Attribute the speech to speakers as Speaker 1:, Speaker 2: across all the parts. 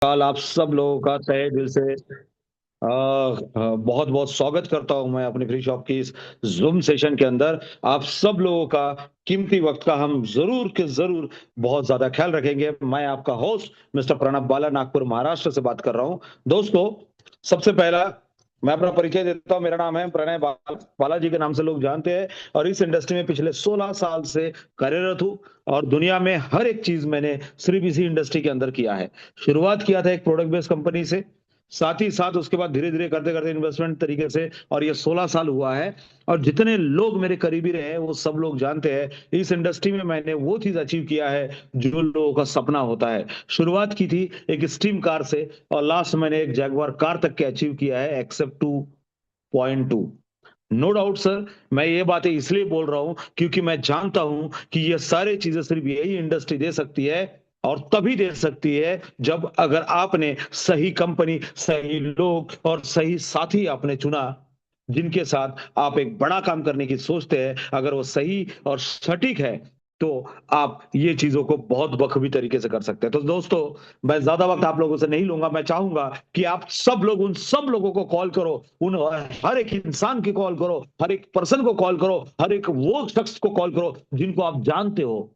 Speaker 1: काल आप सब लोगों का तहे दिल से बहुत बहुत स्वागत करता हूं मैं अपनी फ्री शॉप की इस जूम सेशन के अंदर। आप सब लोगों का कीमती वक्त का हम जरूर के जरूर बहुत ज्यादा ख्याल रखेंगे। मैं आपका होस्ट मिस्टर प्रणब बाला, नागपुर महाराष्ट्र से बात कर रहा हूं। दोस्तों, सबसे पहला मैं अपना परिचय देता हूं। मेरा नाम है प्रणय बालाजी के नाम से लोग जानते हैं और इस इंडस्ट्री में पिछले 16 साल से कार्यरत हूं और दुनिया में हर एक चीज मैंने सिर्फ इसी इंडस्ट्री के अंदर किया है। शुरुआत किया था एक प्रोडक्ट बेस्ड कंपनी से, साथ ही साथ उसके बाद धीरे धीरे करते करते इन्वेस्टमेंट तरीके से, और ये 16 साल हुआ है। और जितने लोग मेरे करीबी रहे हैं वो सब लोग जानते हैं इस इंडस्ट्री में मैंने वो चीज अचीव किया है जो लोगों का सपना होता है। शुरुआत की थी एक स्टीम कार से और लास्ट मैंने एक जैगवार कार तक के अचीव किया है, एक्सेप्ट 2.2। नो डाउट सर, मैं ये बातें इसलिए बोल रहा हूं क्योंकि मैं जानता हूं कि ये सारी चीजें सिर्फ यही इंडस्ट्री दे सकती है, और तभी दे सकती है जब अगर आपने सही कंपनी, सही लोग और सही साथी आपने चुना जिनके साथ आप एक बड़ा काम करने की सोचते हैं। अगर वो सही और सटीक है तो आप ये चीजों को बहुत बखूबी तरीके से कर सकते हैं। तो दोस्तों, मैं ज्यादा वक्त आप लोगों से नहीं लूंगा। मैं चाहूंगा कि आप सब लोग उन सब लोगों को कॉल करो, उन हर एक इंसान की कॉल करो, हर एक पर्सन को कॉल करो, हर एक वो शख्स को कॉल करो जिनको आप जानते हो,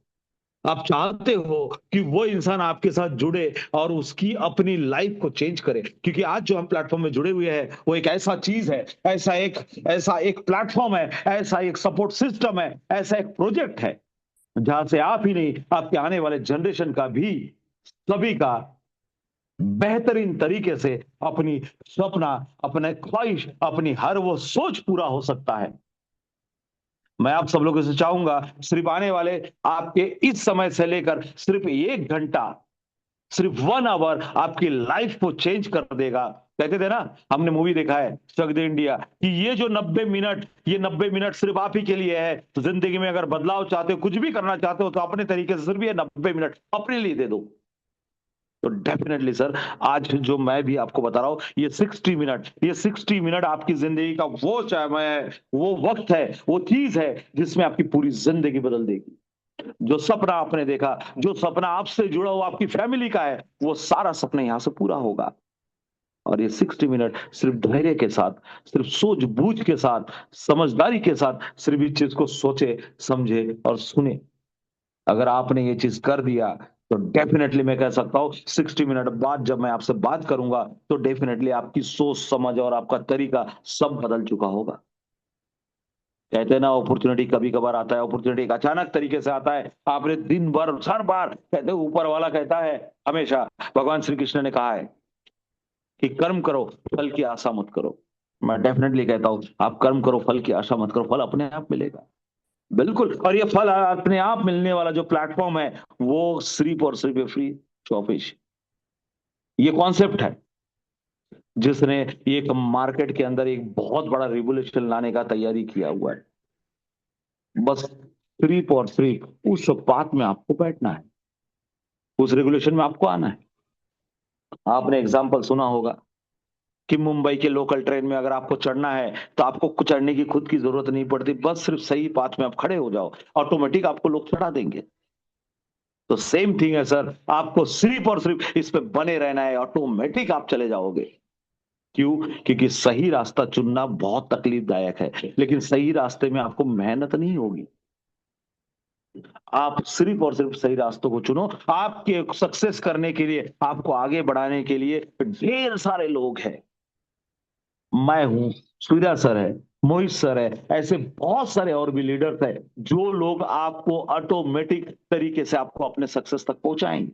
Speaker 1: आप चाहते हो कि वो इंसान आपके साथ जुड़े और उसकी अपनी लाइफ को चेंज करे। क्योंकि आज जो हम प्लेटफॉर्म में जुड़े हुए हैं वो एक ऐसा चीज है, ऐसा एक प्लेटफॉर्म है, ऐसा एक सपोर्ट सिस्टम है, ऐसा एक प्रोजेक्ट है जहां से आप ही नहीं, आपके आने वाले जनरेशन का भी, सभी का बेहतरीन तरीके से अपनी सपना, अपने ख्वाहिश, अपनी हर वो सोच पूरा हो सकता है। मैं आप सब लोगों से चाहूंगा, सिर्फ आने वाले आपके इस समय से लेकर सिर्फ 1 घंटा, सिर्फ 1 आवर आपकी लाइफ को चेंज कर देगा। कहते थे ना, हमने मूवी देखा है चक दे इंडिया, कि ये जो 90 मिनट, ये 90 मिनट सिर्फ आप ही के लिए है। तो जिंदगी में अगर बदलाव चाहते हो, कुछ भी करना चाहते हो, तो अपने तरीके से सिर्फ ये 90 मिनट अपने लिए दे दो। तो डेफिनेटली सर, आज जो मैं भी आपको बता रहा हूं, ये 60 मिनट आपकी जिंदगी का वो समय है, वो वक्त है, वो चीज है जिसमें आपकी पूरी जिंदगी बदल देगी। जो सपना आपने देखा, जो सपना आपसे जुड़ा हुआ आपकी फैमिली का है, वो सारा सपना यहां से पूरा होगा। और ये 60 मिनट सिर्फ धैर्य के साथ, सिर्फ सूझबूझ के साथ, समझदारी के साथ सिर्फ इस चीज को सोचे, समझे और सुने। अगर आपने ये चीज कर दिया तो डेफिनेटली मैं कह सकता हूं 60 मिनट बाद जब मैं आपसे बात करूंगा तो डेफिनेटली आपकी सोच समझ और आपका तरीका सब बदल चुका होगा। कहते हैं ना, अपॉर्चुनिटी कभी कभार आता है, अपॉर्चुनिटी एक अचानक तरीके से आता है। आपने दिन भर हर बार कहते हैं, ऊपर वाला कहता है हमेशा, भगवान श्री कृष्ण ने कहा है कि कर्म करो, फल की आशा मत करो। मैं डेफिनेटली कहता हूं, आप कर्म करो, फल की आशा मत करो, फल अपने आप मिलेगा। बिल्कुल, और ये फल अपने आप मिलने वाला जो प्लेटफॉर्म है वो सिर्फ और सिर्फ फ्री ऑफिस, ये कॉन्सेप्ट है जिसने एक मार्केट के अंदर एक बहुत बड़ा रिवोल्यूशन लाने का तैयारी किया हुआ है। बस सिर्फ और सिर्फ उस बात में आपको बैठना है, उस रेगुलेशन में आपको आना है। आपने एग्जाम्पल सुना होगा कि मुंबई के लोकल ट्रेन में अगर आपको चढ़ना है तो आपको चढ़ने की खुद की जरूरत नहीं पड़ती, बस सिर्फ सही पाथ में आप खड़े हो जाओ, ऑटोमेटिक आपको लोग चढ़ा देंगे। तो सेम थिंग है सर, आपको सिर्फ और सिर्फ इस पे बने रहना है, ऑटोमेटिक आप चले जाओगे। क्यों? क्योंकि सही रास्ता चुनना बहुत तकलीफदायक है, लेकिन सही रास्ते में आपको मेहनत नहीं होगी। आप सिर्फ और सिर्फ सही रास्तों को चुनो। आपके सक्सेस करने के लिए, आपको आगे बढ़ाने के लिए ढेर सारे लोग हैं। मैं हूं, सूर्या सर है, मोहित सर है, ऐसे बहुत सारे और भी लीडर्स हैं जो लोग आपको ऑटोमेटिक तरीके से आपको अपने सक्सेस तक पहुंचाएंगे।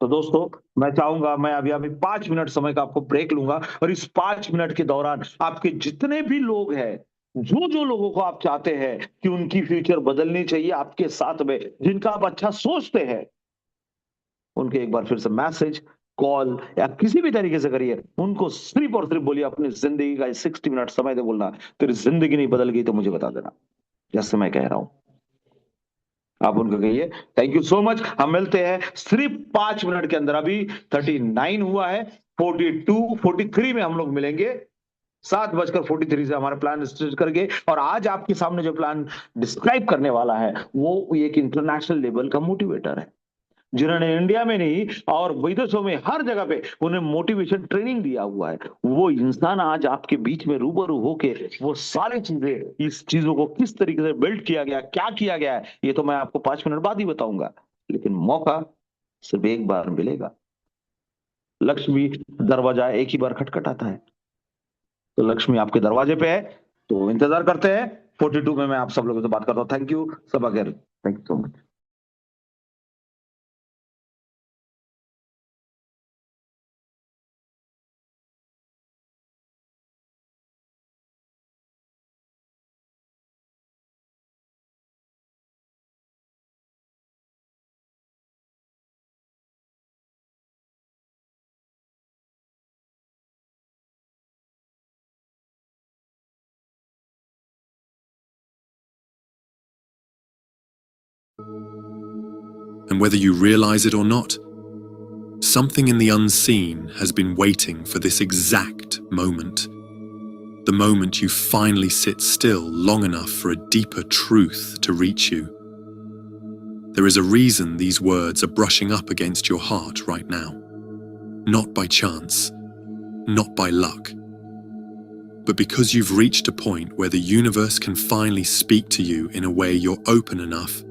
Speaker 1: तो दोस्तों, मैं चाहूंगा, मैं अभी अभी 5 मिनट समय का आपको ब्रेक लूंगा और इस 5 मिनट के दौरान आपके जितने भी लोग हैं, जो जो लोगों को आप चाहते हैं कि उनकी फ्यूचर बदलनी चाहिए आपके साथ में, जिनका आप अच्छा सोचते हैं, उनके एक बार फिर से मैसेज, कॉल या किसी भी तरीके से करिए। उनको सिर्फ और सिर्फ बोलिए, अपनी जिंदगी का 60 मिनट समय दे, बोलना तेरी जिंदगी नहीं बदल गई तो मुझे बता देना, जैसे मैं कह रहा हूं। आप उनको कहिए थैंक यू सो मच, हम मिलते हैं सिर्फ 5 मिनट के अंदर। अभी 39 हुआ है, 42 43 में हम लोग मिलेंगे। 7:43 से हमारा प्लान स्टार्ट करके, और आज आपके सामने जो प्लान डिस्क्राइब करने वाला है वो एक इंटरनेशनल लेवल का मोटिवेटर है। जिन्होंने इंडिया में नहीं और विदेशों में हर जगह पे उन्हें मोटिवेशन ट्रेनिंग दिया हुआ है। वो इंसान आज आपके बीच में रूबरू होके वो सारी चीज़ें, इस चीज़ों को किस तरीके से बिल्ड किया गया, क्या किया गया है, ये तो मैं आपको 5 मिनट बाद ही बताऊँगा। लेकिन मौका सिर्फ़ एक बार मिलेगा। लक्ष्मी दरवाज़ा एक ही बार खटखटाता है। तो लक्ष्मी आपके दरवाजे पे है, तो इंतज़ार करते हैं। 42 में मैं आप सब लोगों से बात करता हूँ। थैंक यू सबा खैर। Thank you so much.
Speaker 2: And whether you realize it or not, something in the unseen has been waiting for this exact moment. The moment you finally sit still long enough for a deeper truth to reach you. There is a reason these words are brushing up against your heart right now. Not by chance, not by luck, but because you've reached a point where the universe can finally speak to you in a way you're open enough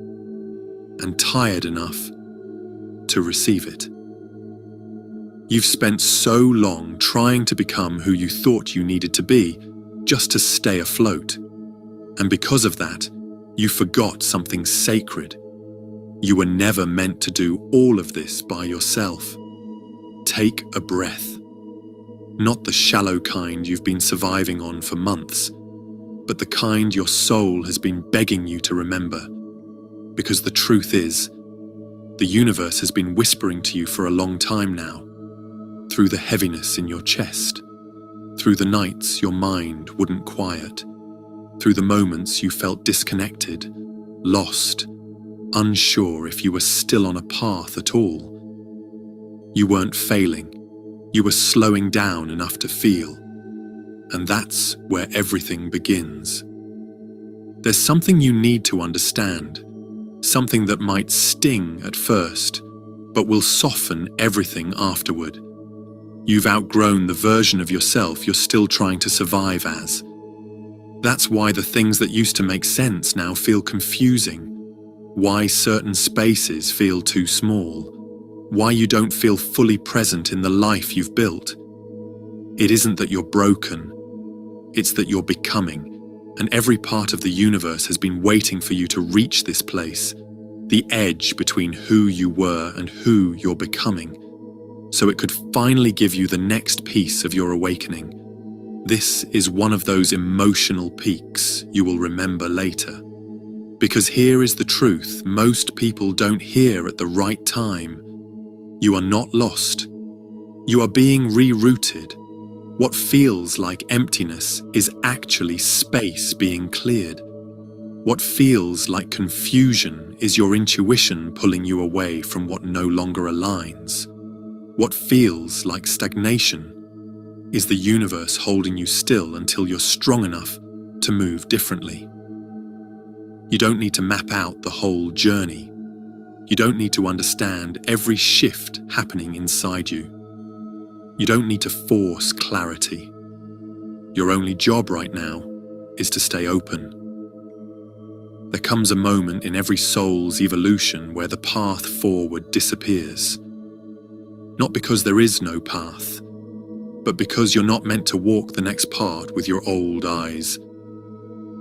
Speaker 2: and tired enough to receive it. You've spent so long trying to become who you thought you needed to be just to stay afloat. And because of that, you forgot something sacred. You were never meant to do all of this by yourself. Take a breath. Not the shallow kind you've been surviving on for months, but the kind your soul has been begging you to remember. Because the truth is, the universe has been whispering to you for a long time now, through the heaviness in your chest, through the nights your mind wouldn't quiet, through the moments you felt disconnected, lost, unsure if you were still on a path at all. You weren't failing, you were slowing down enough to feel, and that's where everything begins. There's something you need to understand, something that might sting at first, but will soften everything afterward. You've outgrown the version of yourself you're still trying to survive as. That's why the things that used to make sense now feel confusing, why certain spaces feel too small, why you don't feel fully present in the life you've built. It isn't that you're broken, it's that you're becoming, and every part of the universe has been waiting for you to reach this place, the edge between who you were and who you're becoming, so it could finally give you the next piece of your awakening. This is one of those emotional peaks you will remember later. Because here is the truth most people don't hear at the right time. You are not lost. You are being rerouted. What feels like emptiness is actually space being cleared. What feels like confusion is your intuition pulling you away from what no longer aligns. What feels like stagnation is the universe holding you still until you're strong enough to move differently. You don't need to map out the whole journey. You don't need to understand every shift happening inside you. You don't need to force clarity. Your only job right now is to stay open. There comes a moment in every soul's evolution where the path forward disappears. Not because there is no path, but because you're not meant to walk the next part with your old eyes.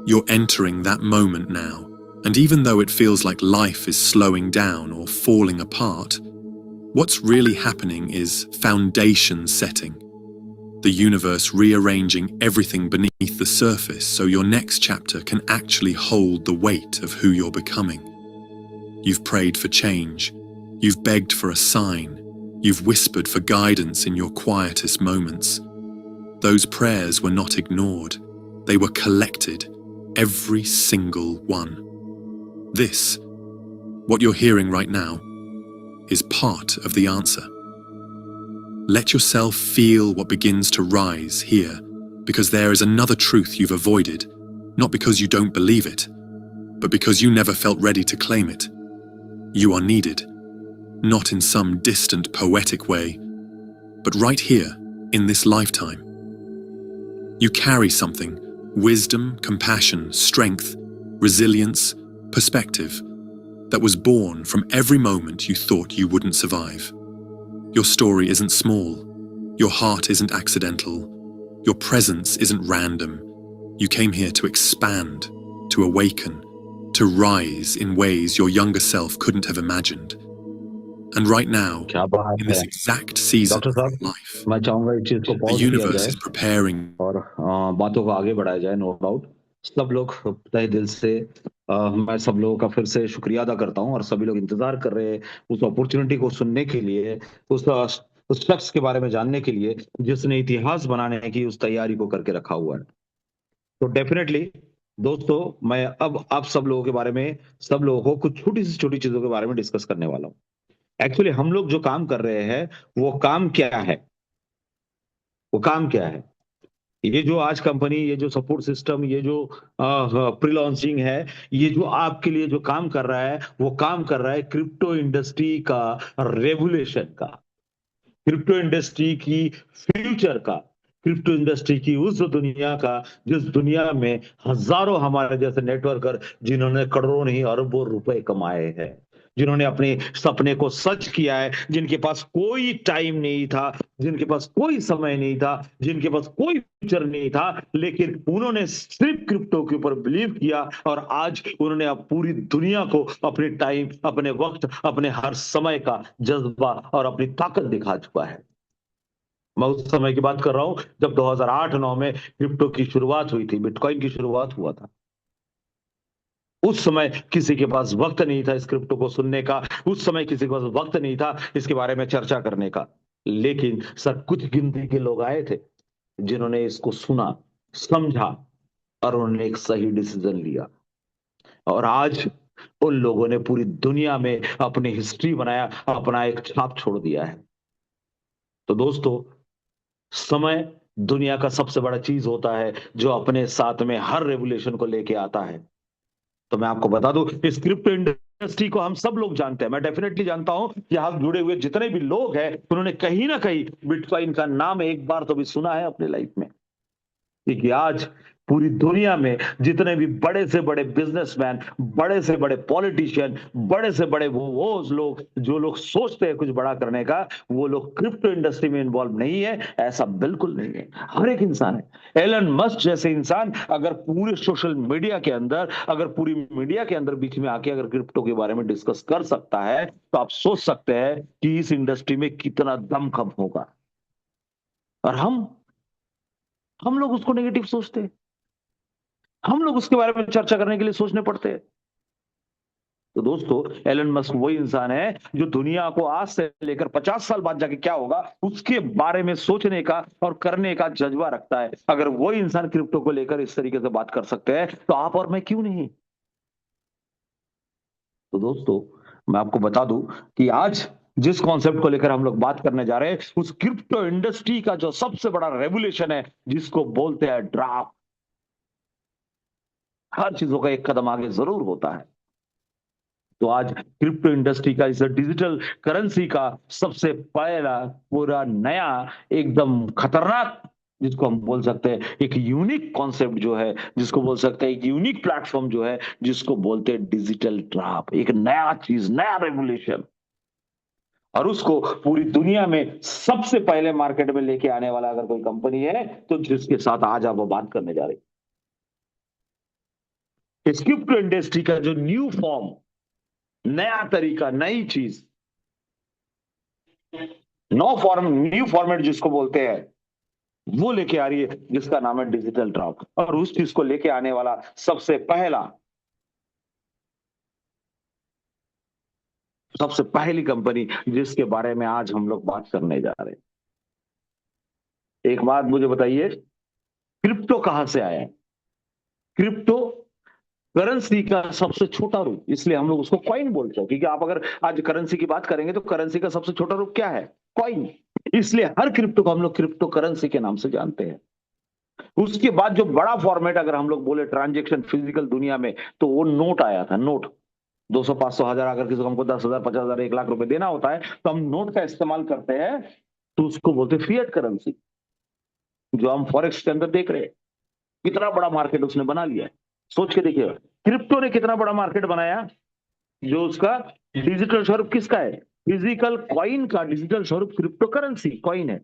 Speaker 2: You're entering that moment now, and even though it feels like life is slowing down or falling apart, what's really happening is foundation setting. The universe rearranging everything beneath the surface so your next chapter can actually hold the weight of who you're becoming. You've prayed for change. You've begged for a sign. You've whispered for guidance in your quietest moments. Those prayers were not ignored. They were collected, every single one. This, what you're hearing right now, is part of the answer. Let yourself feel what begins to rise here, because there is another truth you've avoided, not because you don't believe it, but because you never felt ready to claim it. You are needed. not in some distant poetic way, but right here, in this lifetime. You carry something: wisdom, compassion, strength, resilience, perspective, that was born from every moment you thought you wouldn't survive. Your story isn't small. Your heart isn't accidental. Your presence isn't random. You came here to expand, to awaken, to rise in ways your younger self couldn't have imagined. And right now,
Speaker 1: क्या बात
Speaker 2: in this
Speaker 1: है
Speaker 2: exact season
Speaker 1: doctor
Speaker 2: of
Speaker 1: साहब,
Speaker 2: your life,
Speaker 1: मैं चाहूंगा इस चीज को
Speaker 2: the
Speaker 1: pause किया
Speaker 2: universe
Speaker 1: जाए
Speaker 2: is preparing.
Speaker 1: और बातों को आगे बढ़ाया जाए। नो डाउट सब लोग तहे दिल से मैं सब लोगों का फिर से शुक्रिया अदा करता हूं और सभी लोग इंतजार कर रहे हैं उस अपॉर्चुनिटी को सुनने के लिए, उस शख्स के बारे में जानने के लिए जिसने इतिहास बनाने की उस तैयारी को करके रखा हुआ है। तो डेफिनेटली दोस्तों, मैं अब आप सब लोगों के बारे में, सब लोगों को कुछ छोटी सी छोटी चीजों के बारे में डिस्कस करने वाला हूँ। एक्चुअली हम लोग जो काम कर रहे हैं वो काम क्या है, वो काम क्या है? ये जो आज कंपनी, ये जो सपोर्ट सिस्टम, ये जो प्री लॉन्चिंग है, ये जो आपके लिए जो काम कर रहा है वो काम कर रहा है क्रिप्टो इंडस्ट्री का रेगुलेशन का, क्रिप्टो इंडस्ट्री की फ्यूचर का, क्रिप्टो इंडस्ट्री की उस दुनिया का जिस दुनिया में हजारों हमारे जैसे नेटवर्कर जिन्होंने करोड़ों नहीं अरबों रुपए कमाए हैं, जिन्होंने अपने सपने को सच किया है, जिनके पास कोई टाइम नहीं था, जिनके पास कोई समय नहीं था, जिनके पास कोई फ्यूचर नहीं था, लेकिन उन्होंने सिर्फ क्रिप्टो के ऊपर बिलीव किया और आज उन्होंने अब पूरी दुनिया को अपने टाइम, अपने वक्त, अपने हर समय का जज्बा और अपनी ताकत दिखा चुका है। मैं उस समय की बात कर रहा हूं जब 2008-9 में क्रिप्टो की शुरुआत हुई थी, बिटकॉइन की शुरुआत हुआ था। उस समय किसी के पास वक्त नहीं था इस क्रिप्टो को सुनने का, उस समय किसी के पास वक्त नहीं था इसके बारे में चर्चा करने का, लेकिन सर कुछ गिनती के लोग आए थे जिन्होंने इसको सुना, समझा और उन्होंने एक सही डिसीजन लिया और आज उन लोगों ने पूरी दुनिया में अपनी हिस्ट्री बनाया, अपना एक छाप छोड़ दिया है। तो दोस्तों, समय दुनिया का सबसे बड़ा चीज होता है जो अपने साथ में हर रेवोल्यूशन को लेके आता है। तो मैं आपको बता दूं, इस क्रिप्टो इंडस्ट्री को हम सब लोग जानते हैं, मैं डेफिनेटली जानता हूं कि यहां जुड़े हुए जितने भी लोग हैं उन्होंने कहीं ना कहीं बिटकॉइन का नाम एक बार तो भी सुना है अपने लाइफ में, क्योंकि आज पूरी दुनिया में जितने भी बड़े से बड़े बिजनेसमैन, बड़े से बड़े पॉलिटिशियन, बड़े से बड़े वो लोग जो लोग सोचते हैं कुछ बड़ा करने का, वो लोग क्रिप्टो इंडस्ट्री में इन्वॉल्व नहीं है, ऐसा बिल्कुल नहीं है। हर एक इंसान है। एलन मस्क जैसे इंसान अगर पूरे सोशल मीडिया के अंदर, अगर पूरी मीडिया के अंदर बीच में आके अगर क्रिप्टो के बारे में डिस्कस कर सकता है तो आप सोच सकते हैं कि इस इंडस्ट्री में कितना दमखम होगा। और हम लोग उसको नेगेटिव सोचते हैं, हम लोग उसके बारे में चर्चा करने के लिए सोचने पड़ते हैं। तो दोस्तों, एलन मस्क वही इंसान है जो दुनिया को आज से लेकर 50 साल बाद जाके क्या होगा उसके बारे में सोचने का और करने का जज्बा रखता है। अगर वही इंसान क्रिप्टो को लेकर इस तरीके से बात कर सकते हैं तो आप और मैं क्यों नहीं? तो दोस्तों, मैं आपको बता दूं कि आज जिस कॉन्सेप्ट को लेकर हम लोग बात करने जा रहे हैं उस क्रिप्टो इंडस्ट्री का जो सबसे बड़ा रेवोल्यूशन है जिसको बोलते हैं ड्राफ्ट, हर चीजों का एक कदम आगे जरूर होता है। तो आज क्रिप्टो इंडस्ट्री का, इस डिजिटल करेंसी का सबसे पहला पूरा नया एकदम खतरनाक, जिसको हम बोल सकते हैं एक यूनिक कॉन्सेप्ट जो है, जिसको बोल सकते हैं एक यूनिक प्लेटफॉर्म जो है, जिसको बोलते हैं डिजिटल ड्राफ्ट, एक नया चीज, नया रेवोल्यूशन। और उसको पूरी दुनिया में सबसे पहले मार्केट में लेके आने वाला अगर कोई कंपनी है तो जिसके साथ आज आप वो बात करने जा रही, इस क्रिप्टो इंडस्ट्री का जो न्यू फॉर्म, नया तरीका, नई चीज, न्यू फॉर्मेट जिसको बोलते हैं, वो लेके आ रही है जिसका नाम है डिजिटल ड्राफ्ट। और उस चीज को लेके आने वाला सबसे पहली कंपनी जिसके बारे में आज हम लोग बात करने जा रहे हैं, एक बात मुझे बताइए, क्रिप्टो कहां से आया है? क्रिप्टो करेंसी का सबसे छोटा रूप, इसलिए हम लोग उसको कॉइन बोलते हैं, क्योंकि आप अगर आज करेंसी की बात करेंगे तो करेंसी का सबसे छोटा रूप क्या है? कॉइन। इसलिए हर क्रिप्टो को हम लोग क्रिप्टो करेंसी के नाम से जानते हैं। उसके बाद जो बड़ा फॉर्मेट अगर हम लोग बोले ट्रांजेक्शन फिजिकल दुनिया में, तो वो नोट आया था, नोट, 200 500 हजार, अगर किसी को हमको 10,000 50,000 1 लाख रुपए देना होता है तो हम नोट का इस्तेमाल करते हैं, तो उसको बोलते हैं फिएट करेंसी, जो हम फॉरेक्स के अंदर देख रहे हैं। कितना बड़ा मार्केट उसने बना लिया है, सोच के देखिए। क्रिप्टो ने कितना बड़ा मार्केट बनाया, जो उसका डिजिटल स्वरूप किसका है, फिजिकल कॉइन का डिजिटल स्वरूप क्रिप्टो करेंसी कॉइन है।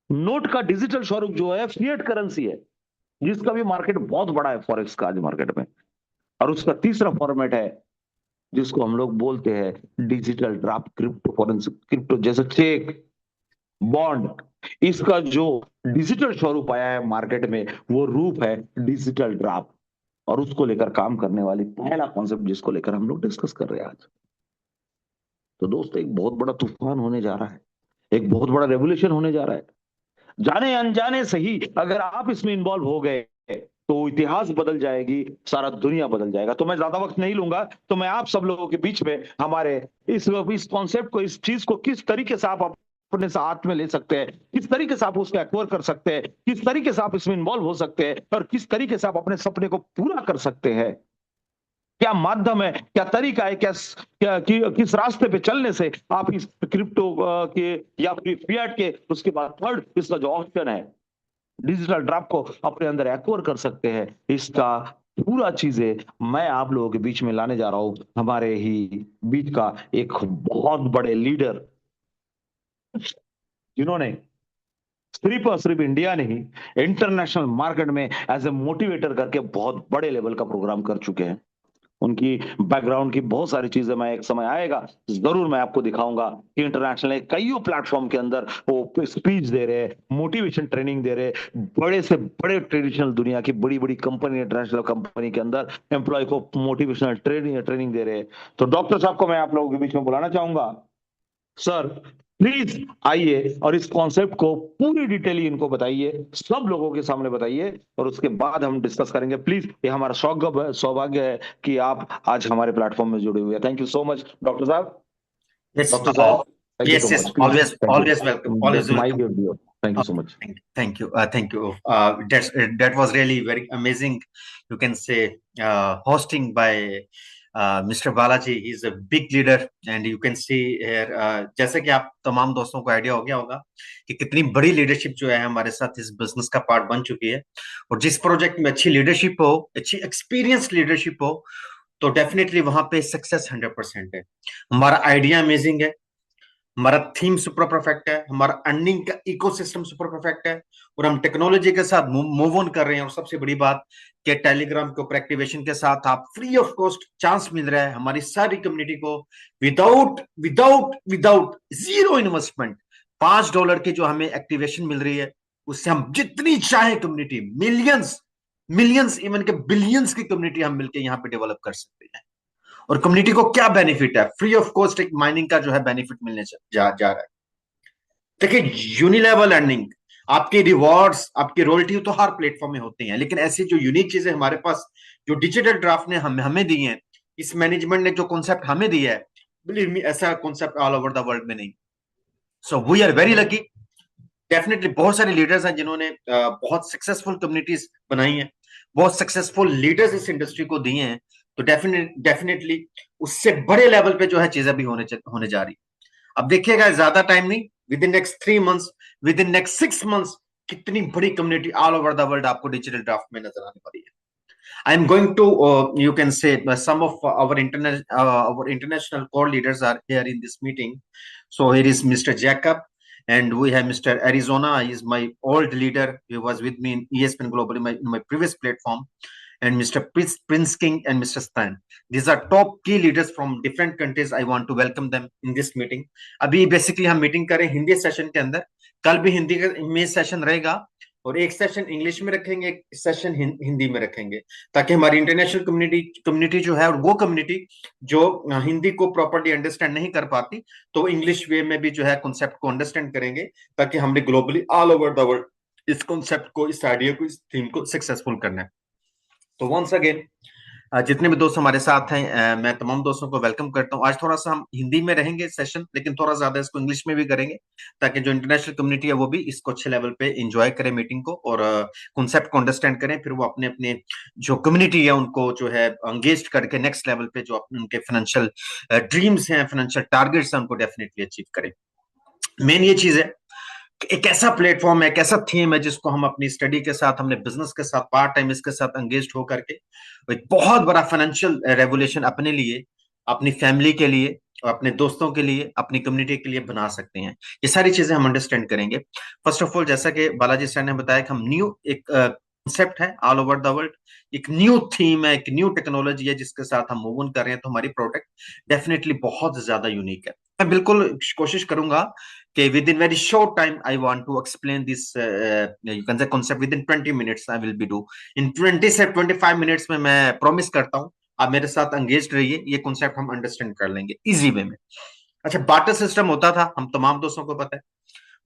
Speaker 1: नोट का डिजिटल स्वरूप जो है फिएट करेंसी है, जिसका भी मार्केट बहुत बड़ा है फॉरेक्स का आज मार्केट में। और उसका तीसरा फॉर्मेट है जिसको हम लोग बोलते हैं digital draft crypto forensic crypto, जैसे चेक, बॉन्ड। इसका जो डिजिटल स्वरूप आया है मार्केट में, वो रूप है डिजिटल ड्राफ्ट। और उसको लेकर काम करने वाली पहला कॉन्सेप्ट जिसको लेकर हम लोग डिस्कस कर रहे हैं आज। तो दोस्तों, एक बहुत बड़ा तूफान होने जा रहा है, एक बहुत बड़ा रेवोल्यूशन होने जा रहा है। जाने अनजाने से ही अगर आप इसमें इन्वॉल्व हो गए तो इतिहास बदल जाएगी, सारा दुनिया बदल जाएगा। तो मैं ज्यादा वक्त नहीं लूंगा, तो मैं आप सब लोगों के बीच में हमारे इस कॉन्सेप्ट को, इस चीज को किस तरीके से आप अपने साथ में ले सकते हैं, किस तरीके से आप उसको एक्वायर कर सकते हैं, किस तरीके से आप इसमें इन्वॉल्व हो सकते हैं, और किस तरीके से आप अपने सपने को पूरा कर सकते हैं, क्या माध्यम है, क्या तरीका है, किस रास्ते पे चलने से आप इस क्रिप्टो के या फिर फिएट के, उसके बाद थर्ड इसका जो ऑप्शन है डिजिटल ड्राफ्ट को अपने अंदर एक्वायर कर सकते हैं, इसका पूरा चीजें मैं आप लोगों के बीच में लाने जा रहा हूं। हमारे ही बीच का एक बहुत बड़े लीडर, जिन्होंने सिर्फ और सिर्फ इंडिया नहीं, इंटरनेशनल मार्केट में एज ए मोटिवेटर करके बहुत बड़े लेवल का प्रोग्राम कर चुके हैं। उनकी बैकग्राउंड की बहुत सारी चीजें मैं एक समय आएगा जरूर मैं आपको दिखाऊंगा कि इंटरनेशनल कई प्लेटफॉर्म के अंदर वो स्पीच दे रहे हैं, मोटिवेशन ट्रेनिंग दे रहे हैं, बड़े से बड़े ट्रेडिशनल दुनिया की बड़ी बड़ी कंपनी, इंटरनेशनल कंपनी के अंदर एम्प्लॉय को मोटिवेशनल ट्रेनिंग दे रहे हैं। तो डॉक्टर साहब को मैं आप लोगों के बीच में बुलाना चाहूंगा। सर, प्लीज आइए और इस कॉन्सेप्ट को पूरी डिटेल इनको बताइए, सब लोगों के सामने बताइए, और उसके बाद हम डिस्कस करेंगे। प्लीज, ये हमारा सौभाग्य है कि आप आज हमारे प्लेटफॉर्म में जुड़े हुए हैं। Thank you so much doctor साहब।
Speaker 3: Yes,
Speaker 1: डॉक्टर साहब, thank you
Speaker 3: yes,
Speaker 1: so
Speaker 3: yes.
Speaker 1: Much. Please,
Speaker 3: Always,
Speaker 1: thank
Speaker 3: always welcome.
Speaker 1: You,
Speaker 3: Always
Speaker 1: that's my
Speaker 3: welcome.
Speaker 1: Video. Thank you so much.
Speaker 3: Thank you. Thank you. That was really very amazing. You can say hosting by Mr. Balaji. He's a big leader, and you can see here. जैसे कि आप तमाम दोस्तों को idea हो गया होगा कि कितनी बड़ी लीडरशिप जो है हमारे साथ इस बिजनेस का पार्ट बन चुकी है। और जिस प्रोजेक्ट में अच्छी लीडरशिप हो, अच्छी एक्सपीरियंस लीडरशिप हो, तो डेफिनेटली वहां पे सक्सेस 100% है। हमारा आइडिया अमेजिंग है, हमारा थीम सुपर परफेक्ट है, हमारा अर्निंग का इकोसिस्टम सुपर परफेक्ट है, और हम टेक्नोलॉजी के साथ मूव ऑन कर रहे हैं। और सबसे बड़ी बात कि टेलीग्राम के ऊपर एक्टिवेशन के साथ आप फ्री ऑफ कॉस्ट चांस मिल रहा है हमारी सारी कम्युनिटी को, without without without zero investment. $5 की जो हमें एक्टिवेशन मिल रही है, उससे हम जितनी चाहे कम्युनिटी, मिलियंस मिलियंस इवन के बिलियंस की कम्युनिटी हम मिलकर यहाँ पे डेवलप कर सकते हैं। और कम्युनिटी को क्या बेनिफिट है, फ्री ऑफ कॉस्ट एक माइनिंग का जो है बेनिफिट मिलने जा रहा है। देखिए, यूनिलेवल अर्निंग, आपके रिवॉर्ड्स, आपके रॉयल्टी तो हर प्लेटफॉर्म में होते हैं, लेकिन ऐसी जो यूनिक चीजें हमारे पास जो डिजिटल ड्राफ्ट ने हमें दी है, इस मैनेजमेंट ने जो कॉन्सेप्ट हमें दिया है, बिलीव मी, ऐसा concept all over the world में नहीं। So we are very lucky. Definitely बहुत सारे लीडर्स हैं जिन्होंने बहुत सक्सेसफुल कम्युनिटीज बनाई हैं, बहुत सक्सेसफुल लीडर्स इस इंडस्ट्री को दिए हैं। तो डेफिनेटली उससे बड़े लेवल पे जो है चीजें भी होने जा रही। अब देखिएगा, ज्यादा टाइम नहीं, with in next 3 months, with in next 6 months, कितनी बड़ी community all over the world आपको डिजिटल ड्राफ्ट में नजर आने वाली है। I am going to, you can say, some of our international core leaders are here in this meeting. So here is Mr. Jacob, and we have Mr. Arizona. He is my old leader. He was with me in ESPN Global in my previous platform. And Mr. Prince King and Mr. Stan. These are top key leaders from different countries. I want to welcome them in this meeting. अभी basically हम meeting कर रहे हैं Hindi session के अंदर। कल भी हिंदी में सेशन रहेगा, और एक सेशन इंग्लिश में रखेंगे, एक सेशन हिंदी में रखेंगे, ताकि हमारी इंटरनेशनल कम्युनिटी जो है, और वो कम्युनिटी जो हिंदी को प्रॉपर्ली अंडरस्टैंड नहीं कर पाती, तो इंग्लिश वे में भी जो है कॉन्सेप्ट को अंडरस्टैंड करेंगे, ताकि हमने globally all over the world इस कॉन्सेप्ट को, इस आइडिया को, इस थीम को सक्सेसफुल करना है। तो वंस अगेन जितने भी दोस्त हमारे साथ हैं, मैं तमाम दोस्तों को वेलकम करता हूँ। आज थोड़ा सा हम हिंदी में रहेंगे सेशन, लेकिन थोड़ा ज्यादा इसको इंग्लिश में भी करेंगे, ताकि जो इंटरनेशनल कम्युनिटी है वो भी इसको अच्छे लेवल पे एंजॉय करे मीटिंग को, और कॉन्सेप्ट को अंडरस्टैंड करें। फिर वो अपने अपने जो कम्युनिटी है उनको जो है एंगेज करके नेक्स्ट लेवल पे जो अपने उनके फाइनेंशियल ड्रीम्स हैं, फाइनेंशियल टारगेट्स हैं, उनको डेफिनेटली अचीव करें। मेन ये चीज है, एक ऐसा प्लेटफॉर्म है, एक ऐसा थीम है जिसको हम अपनी स्टडी के साथ, हमने बिजनेस के साथ, पार्ट टाइम इसके साथ एंगेज हो करके एक बहुत बड़ा फाइनेंशियल रेवोल्यूशन अपने लिए, अपनी फैमिली के लिए, और अपने दोस्तों के लिए, अपनी कम्युनिटी के लिए बना सकते हैं। ये सारी चीजें हम अंडरस्टैंड करेंगे। फर्स्ट ऑफ ऑल, जैसा कि बालाजी सर ने बताया कि हम न्यू एक कॉन्सेप्ट है ऑल ओवर द वर्ल्ड, एक न्यू थीम है, एक न्यू टेक्नोलॉजी है जिसके साथ हम मूव ऑन कर रहे हैं, तो हमारी प्रोडक्ट डेफिनेटली बहुत ज्यादा यूनिक है। मैं बिल्कुल कोशिश करूंगा कि within very short time I want to explain this you can say concept within 20 minutes I will be do in 20 से 25 minutes में। मैं प्रॉमिस करता हूँ आप मेरे साथ एंगेज रहिए, ये कॉन्सेप्ट हम अंडरस्टैंड कर लेंगे इजी वे में। अच्छा, बार्टर सिस्टम होता था, हम तमाम दोस्तों को पता है।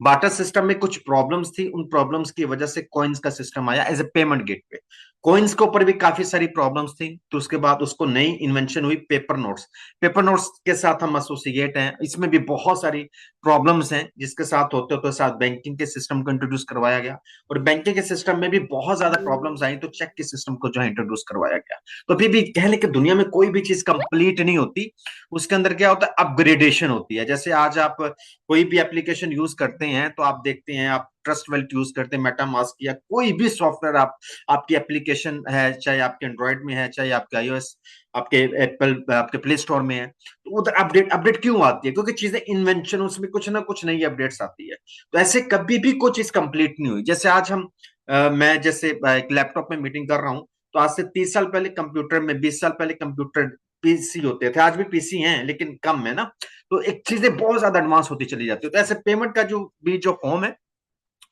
Speaker 3: बार्टर सिस्टम में कुछ प्रॉब्लम्स थी, उन प्रॉब्लम्स की वजह से कॉइन्स का सिस्टम आया as a payment gateway. Coins के ऊपर भी काफी सारी प्रॉब्लम्स थी, तो उसके बाद उसको नई इन्वेंशन हुई पेपर नोट्स। पेपर नोट्स के साथ हम एसोसिएट हैं, इसमें भी बहुत सारी प्रॉब्लम्स हैं, जिसके साथ होते होते साथ बैंकिंग के सिस्टम को इंट्रोड्यूस करवाया गया, और बैंकिंग के सिस्टम में भी बहुत ज्यादा प्रॉब्लम्स आई, तो चेक के सिस्टम को जो है इंट्रोड्यूस करवाया गया। तो अभी भी कह लें कि दुनिया में कोई भी चीज कंप्लीट नहीं होती, उसके अंदर क्या होता है, अपग्रेडेशन होती है। जैसे आज आप कोई भी एप्लीकेशन यूज करते हैं तो आप देखते हैं, आप ट्रस्ट वैल्ट यूज करते हैं, मेटामास्क या कोई भी सॉफ्टवेयर, आप आपकी एप्लीकेशन है, चाहे आपके एंड्रॉइड में है, चाहे आपके आईओएस, आपके एप्पल, आपके प्ले स्टोर में है, तो उधर अपडेट अपडेट क्यों आती है? क्योंकि चीजें इन्वेंशन, उसमें कुछ ना कुछ नई अपडेट्स आती है। तो ऐसे कभी भी कोई चीज कंप्लीट नहीं हुई। जैसे आज हम मैं जैसे एक लैपटॉप में मीटिंग कर रहा हूँ, तो आज से 30 साल पहले कंप्यूटर में, 20 साल पहले कंप्यूटर पीसी होते थे, आज भी पीसी हैं लेकिन कम है ना। तो एक चीजें बहुत ज्यादा एडवांस होती चली जाती है। तो ऐसे पेमेंट का जो फॉर्म है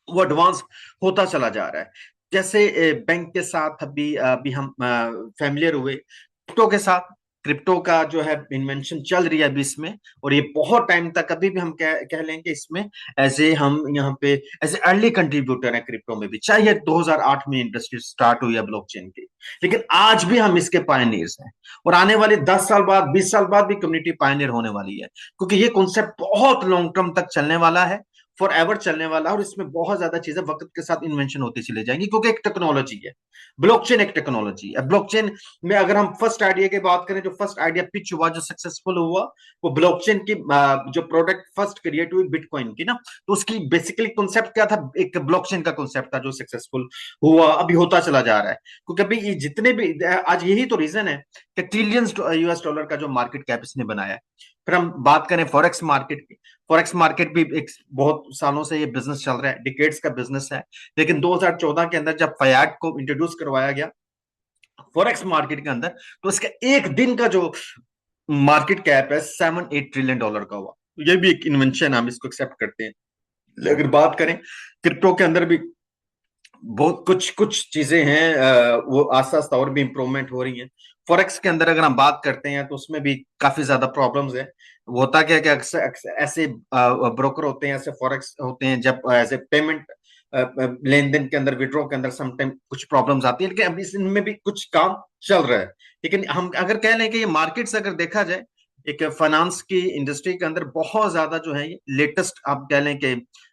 Speaker 3: वो एडवांस होता चला जा रहा है। जैसे बैंक के साथ अभी अभी हम फैमिलियर हुए क्रिप्टो के साथ। क्रिप्टो का जो है इन्वेंशन चल रही है अभी इसमें, और ये बहुत टाइम तक अभी भी हम कह लेंगे इसमें ऐसे हम यहाँ पे एज अर्ली कंट्रीब्यूटर है क्रिप्टो में भी, चाहे 2008 में इंडस्ट्री स्टार्ट हुई है ब्लॉकचेन की, लेकिन आज भी हम इसके पायनियर्स हैं, और आने वाले 10 साल बाद, 20 साल बाद भी कम्युनिटी पायनियर होने वाली है, क्योंकि ये कॉन्सेप्ट बहुत लॉन्ग टर्म तक चलने वाला है, फॉर एवर चलने वाला, और इसमें बहुत ज्यादा चीजें वक्त के साथ इन्वेंशन होती चली जाएंगी, क्योंकि एक टेक्नोलॉजी है, ब्लॉकचेन एक टेक्नोलॉजी है। ब्लॉकचेन में अगर हम फर्स्ट आइडिया की बात करें, जो फर्स्ट आइडिया पिच हुआ, जो सक्सेसफुल हुआ, वो ब्लॉकचेन की जो प्रोडक्ट फर्स्ट क्रिएट हुई बिटकॉइन की ना, तो उसकी बेसिकली कॉन्सेप्ट क्या था, एक ब्लॉकचेन का कॉन्सेप्ट था जो सक्सेसफुल हुआ, अभी होता चला जा रहा है। क्योंकि अभी ये जितने भी आज यही तो रीजन है कि ट्रिलियंस यूएस डॉलर का जो मार्केट कैप इसने बनाया है। फिर हम बात करें फॉरेक्स मार्केट की, फॉरेक्स मार्केट भी एक बहुत सालों से ये बिजनेस चल रहा है, डिकेड्स का बिजनेस है, लेकिन 2014 के अंदर जब फयाट को इंट्रोड्यूस करवाया गया फॉरेक्स मार्केट के अंदर, तो इसका एक दिन का जो मार्केट कैप है 7-8 ट्रिलियन डॉलर का हुआ। ये भी एक इन्वेंशन, हम इसको एक्सेप्ट करते हैं। अगर बात करें क्रिप्टो के अंदर भी बहुत कुछ कुछ चीजें हैं, वो आस्ता आस्ता और भी इंप्रूवमेंट हो रही हैं। फॉरेक्स के अंदर अगर हम बात करते हैं तो उसमें भी काफी ज्यादा प्रॉब्लम्स है। वो होता क्या है कि अक्सर ऐसे ब्रोकर होते हैं, ऐसे फॉरेक्स होते हैं, जब एज ए पेमेंट लेन देन के अंदर, विड्रॉ के अंदर समटाइम कुछ प्रॉब्लम्स आती है, लेकिन अभी इनमें भी कुछ काम चल रहा है। लेकिन हम अगर कह लें कि ये मार्केट्स अगर देखा जाए, एक फाइनेंस की इंडस्ट्री के अंदर बहुत ज्यादा जो है लेटेस्ट, आप कह लें कि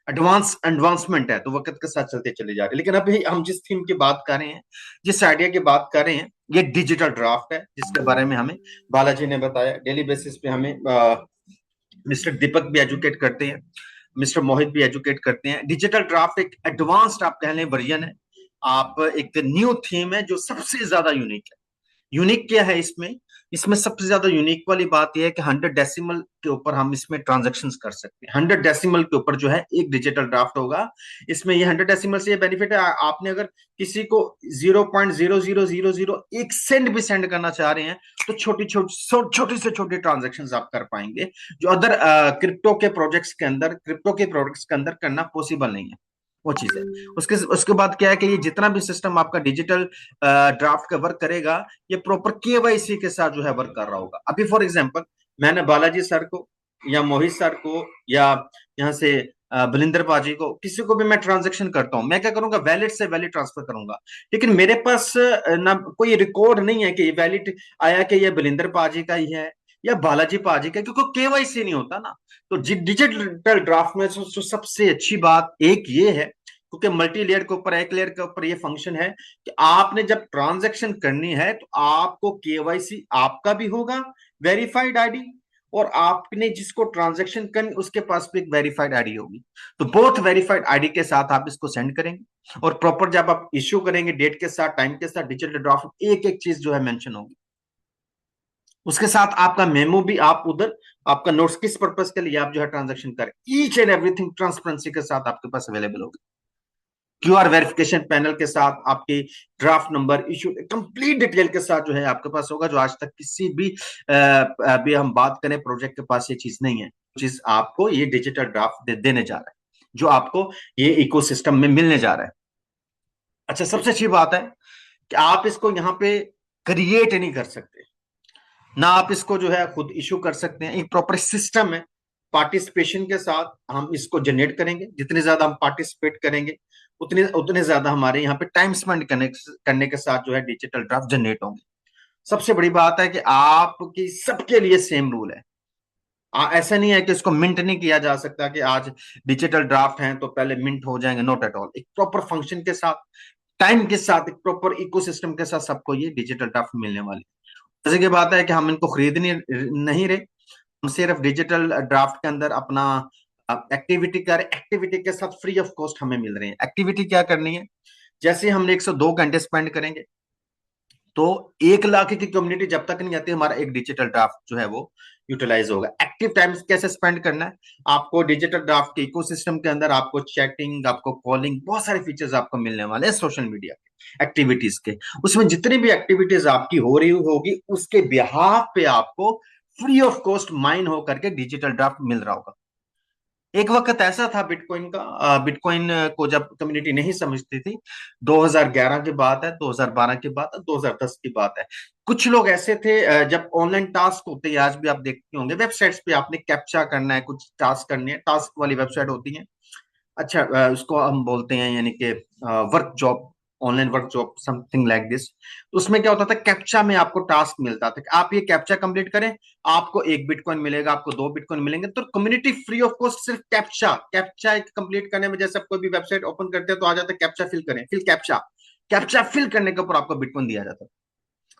Speaker 3: एडवांसमेंट है, तो वक्त के साथ चलते चले जा रहे हैं। लेकिन अभी हम जिस थीम की बात कर रहे हैं, जिस आइडिया की बात कर रहे हैं, ये डिजिटल ड्राफ्ट है, जिसके बारे में हमें बालाजी ने बताया। डेली बेसिस पे हमें मिस्टर दीपक भी एजुकेट करते हैं, मिस्टर मोहित भी एजुकेट करते हैं। डिजिटल ड्राफ्ट एक एडवांस्ड आप कह लें वर्जन है, आप एक न्यू थीम है जो सबसे ज्यादा यूनिक है। यूनिक क्या है इसमें? इसमें सबसे ज्यादा यूनिक वाली बात यह है कि 100 डेसिमल के ऊपर हम इसमें ट्रांजैक्शंस कर सकते हैं। 100 डेसिमल के ऊपर जो है एक डिजिटल ड्राफ्ट होगा। इसमें ये 100 डेसिमल से ये बेनिफिट है, आपने अगर किसी को 0.00001 सेंट भी सेंड करना चाह रहे हैं, तो छोटी से छोटी ट्रांजेक्शन आप कर पाएंगे, जो अदर क्रिप्टो के प्रोजेक्ट्स के अंदर करना पॉसिबल नहीं है। वो चीज है। उसके बाद क्या है कि ये जितना भी सिस्टम आपका डिजिटल ड्राफ्ट का वर्क करेगा, ये प्रॉपर केवाईसी के साथ जो है वर्क कर रहा होगा। अभी फॉर एग्जांपल मैंने बालाजी सर को या मोहित सर को या यहाँ से बलिंदर पाजी को, किसी को भी मैं ट्रांजेक्शन करता हूं, मैं क्या करूंगा, वैलेट से वैलेट ट्रांसफर करूंगा। लेकिन मेरे पास ना कोई रिकॉर्ड नहीं है कि ये वैलेट आया कि ये बलिंदर पाजी का ही है या बालाजी पाजी का, क्योंकि केवाईसी नहीं होता ना। तो डिजिटल ड्राफ्ट में सबसे अच्छी बात एक ये है, क्योंकि मल्टी लेयर के ऊपर, एक लेयर के ऊपर ये फंक्शन है कि आपने जब ट्रांजैक्शन करनी है तो आपको केवाईसी आपका भी होगा, वेरीफाइड आईडी, और आपने जिसको ट्रांजैक्शन करनी उसके पास भी एक वेरीफाइड आईडी होगी। तो बोथ वेरीफाइड आईडी के साथ आप इसको सेंड करेंगे, और प्रॉपर जब आप इश्यू करेंगे डेट के साथ, टाइम के साथ, डिजिटल ड्राफ्ट एक एक चीज जो है मेंशन होगी। उसके साथ आपका मेमो भी, आप उधर आपका नोट्स किस पर्पस के लिए आप जो है ट्रांजैक्शन करें, ईच एंड एवरीथिंग ट्रांसपेरेंसी के साथ आपके पास अवेलेबल होगी। क्यूआर वेरिफिकेशन पैनल के साथ आपके draft number, issue, complete detail के साथ जो है आपके पास होगा, जो आज तक किसी भी अभी हम बात करें प्रोजेक्ट के पास ये चीज नहीं है। चीज आपको ये डिजिटल ड्राफ्ट देने जा रहा है, जो आपको ये इकोसिस्टम में मिलने जा रहा है। अच्छा, सबसे अच्छी बात है कि आप इसको यहाँ पे क्रिएट नहीं कर सकते ना, आप इसको जो है खुद इशू कर सकते हैं। एक प्रॉपर सिस्टम है, पार्टिसिपेशन के साथ हम इसको जनरेट करेंगे। जितने ज्यादा हम पार्टिसिपेट करेंगे उतने उतने ज्यादा हमारे यहाँ पे टाइम स्पेंड करने के साथ जो है डिजिटल ड्राफ्ट जनरेट होंगे। सबसे बड़ी बात है कि आपकी सबके लिए सेम रूल है। ऐसा नहीं है कि इसको मिंट नहीं किया जा सकता कि आज डिजिटल ड्राफ्ट हैं तो पहले मिंट हो जाएंगे, नॉट एट ऑल। एक प्रॉपर फंक्शन के साथ, टाइम के साथ, एक प्रॉपर इकोसिस्टम के साथ सबको ये डिजिटल ड्राफ्ट मिलने वाली। जैसे की बात है कि हम इनको खरीद नहीं रहे, हम सिर्फ डिजिटल ड्राफ्ट के अंदर अपना एक्टिविटी कर, एक्टिविटी के साथ फ्री ऑफ कॉस्ट हमें मिल रही है। एक्टिविटी क्या करनी है, जैसे हमने 102 घंटे स्पेंड करेंगे तो 1 लाख की कम्युनिटी जब तक नहीं आती, हमारा एक डिजिटल ड्राफ्ट जो है वो यूटिलाइज होगा। एक्टिव टाइम कैसे स्पेंड करना है, आपको डिजिटल ड्राफ्ट के इकोसिस्टम के अंदर आपको चैटिंग, आपको कॉलिंग, बहुत सारे फीचर्स आपको मिलने वाले हैं सोशल मीडिया के एक्टिविटीज के। उसमें जितनी भी एक्टिविटीज आपकी हो रही होगी उसके बिहाफ पे आपको फ्री ऑफ कॉस्ट माइन होकर के डिजिटल ड्राफ्ट मिल रहा होगा। एक वक्त ऐसा था बिटकॉइन का, बिटकॉइन को जब कम्युनिटी नहीं समझती थी, 2011 की बात है, 2012 की बात है, 2010 की बात है। कुछ लोग ऐसे थे, जब ऑनलाइन टास्क होते हैं, आज भी आप देखते होंगे वेबसाइट्स पे, आपने कैप्चा करना है, कुछ टास्क करनी है, टास्क वाली वेबसाइट होती है। अच्छा, उसको हम बोलते हैं यानी कि work job, online work job, something like this. उसमें क्या होता था, कैप्चा में आपको टास्क मिलता था कि आप ये कैप्चा कंप्लीट करें, आपको 1 बिटकॉइन मिलेगा, आपको 2 बिटकॉइन मिलेंगे। तो कम्युनिटी फ्री ऑफ कॉस्ट सिर्फ कैप्चा कैप्चा एक कंप्लीट करने में, जैसे आप कोई भी वेबसाइट ओपन करते हैं तो आ जाता है कैप्चा फिल करें, फिर कैप्चा कैप्चा फिल करने के ऊपर आपको बिटकॉइन दिया जाता है।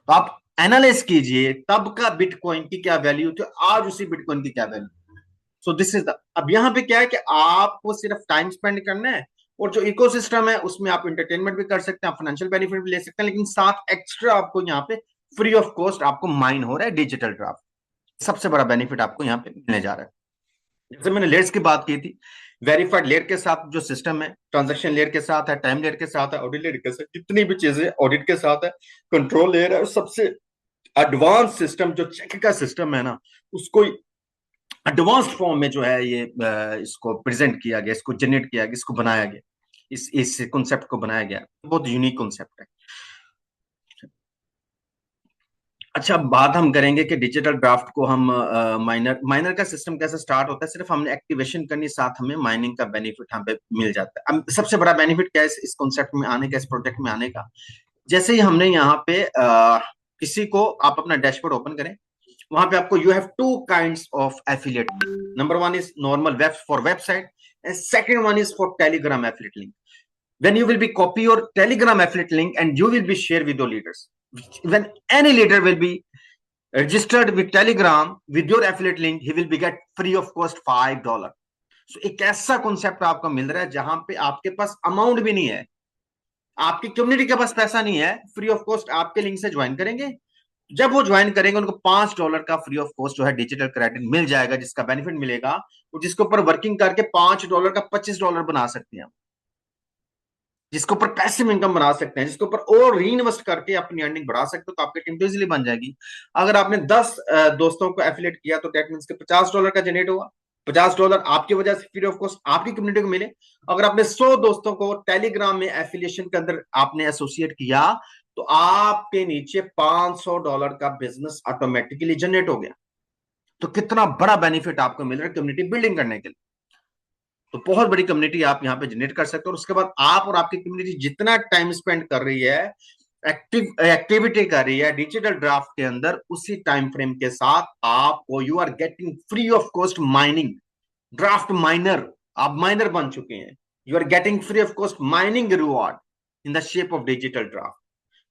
Speaker 3: तो आप एनालाइज कीजिए तब का बिटकॉइन की क्या वैल्यू थी, आज उसी बिटकॉइन की क्या value. So this is the, अब यहाँ पे क्या है कि आपको सिर्फ टाइम स्पेंड करना है, और जो इकोसिस्टम है उसमें आप एंटरटेनमेंट भी कर सकते हैं, फाइनेंशियल बेनिफिट भी ले सकते हैं, लेकिन साथ एक्स्ट्रा आपको यहाँ पे फ्री ऑफ कॉस्ट आपको माइन हो रहा है डिजिटल ड्राफ्ट। सबसे बड़ा बेनिफिट आपको यहाँ पे मिलने जा रहा है। जैसे मैंने लेयर्स की बात की थी, वेरीफाइड लेयर के साथ जो सिस्टम है, ट्रांजैक्शन लेयर के साथ है, टाइम लेयर के साथ है, ऑडिट लेयर के साथ, जितनी भी चीजें ऑडिट के साथ है, कंट्रोल लेयर है, और सबसे एडवांस सिस्टम जो चेक का सिस्टम है ना, उसको एडवांस्ड फॉर्म में जो है ये इसको प्रेजेंट किया गया, इसको जनरेट किया गया, इसको बनाया गया, इस कॉन्सेप्ट को बनाया गया। बहुत यूनिक कॉन्सेप्ट है। अच्छा, बात हम करेंगे कि डिजिटल ड्राफ्ट को हम माइनर का सिस्टम कैसे स्टार्ट होता है। सिर्फ हमने एक्टिवेशन करनी, साथ हमें माइनिंग का बेनिफिट हम पे मिल जाता है। अब सबसे बड़ा बेनिफिट क्या है इस कॉन्सेप्ट में आने का, इस प्रोजेक्ट में आने का। जैसे ही हमने यहाँ पे किसी को, आप अपना डैशबोर्ड ओपन करें, वहां पे आपको you have 2 kinds of affiliate. Number 1 is normal web for website, and second one is for Telegram affiliate link. when you will be copy your telegram affiliate link and you will be share with your leaders, when any leader will be registered with telegram with your affiliate link, he will be get free of cost $5। so एक ऐसा concept आपको मिल रहा है जहां पे आपके पास amount भी नहीं है, आपकी कम्युनिटी के पास पैसा नहीं है, फ्री ऑफ कॉस्ट आपके लिंक से ज्वाइन करेंगे। जब वो ज्वाइन करेंगे उनको $5 का फ्री ऑफ कॉस्ट जो है डिजिटल क्रेडिट मिल जाएगा, जिसका बेनिफिट मिलेगा, जिसके ऊपर वर्किंग करके $5 का $25 बना सकते हैं, जिसके ऊपर पैसिव इनकम बना सकते हैं, जिसके ऊपर और री इन्वेस्ट करके अपनी अर्निंग बढ़ा सकते हो, तो आपकी टीम तो इजीली बन जाएगी। अगर आपने 10 दोस्तों को एफिलिएट किया तो दैट मींस के $50 का जनरेट होगा, $50 आपकी वजह से फ्री ऑफ कॉस्ट आपकी कम्युनिटी को मिले। अगर आपने 100 दोस्तों को टेलीग्राम में एफिलिएशन के अंदर आपने एसोसिएट किया तो आपके नीचे $500 का बिजनेस ऑटोमेटिकली जनरेट हो गया। तो कितना बड़ा बेनिफिट आपको मिल रहा है कम्युनिटी बिल्डिंग करने के लिए। तो बहुत बड़ी कम्युनिटी आप यहाँ पे जनरेट कर सकते हो। और उसके बाद आप और आपकी कम्युनिटी जितना टाइम स्पेंड कर रही है, एक्टिविटी कर रही है डिजिटल ड्राफ्ट के अंदर, उसी टाइम फ्रेम के साथ आपको you are getting free of cost mining, draft miner, आप माइनर बन चुके हैं। You are getting free of cost mining reward in the shape of digital draft.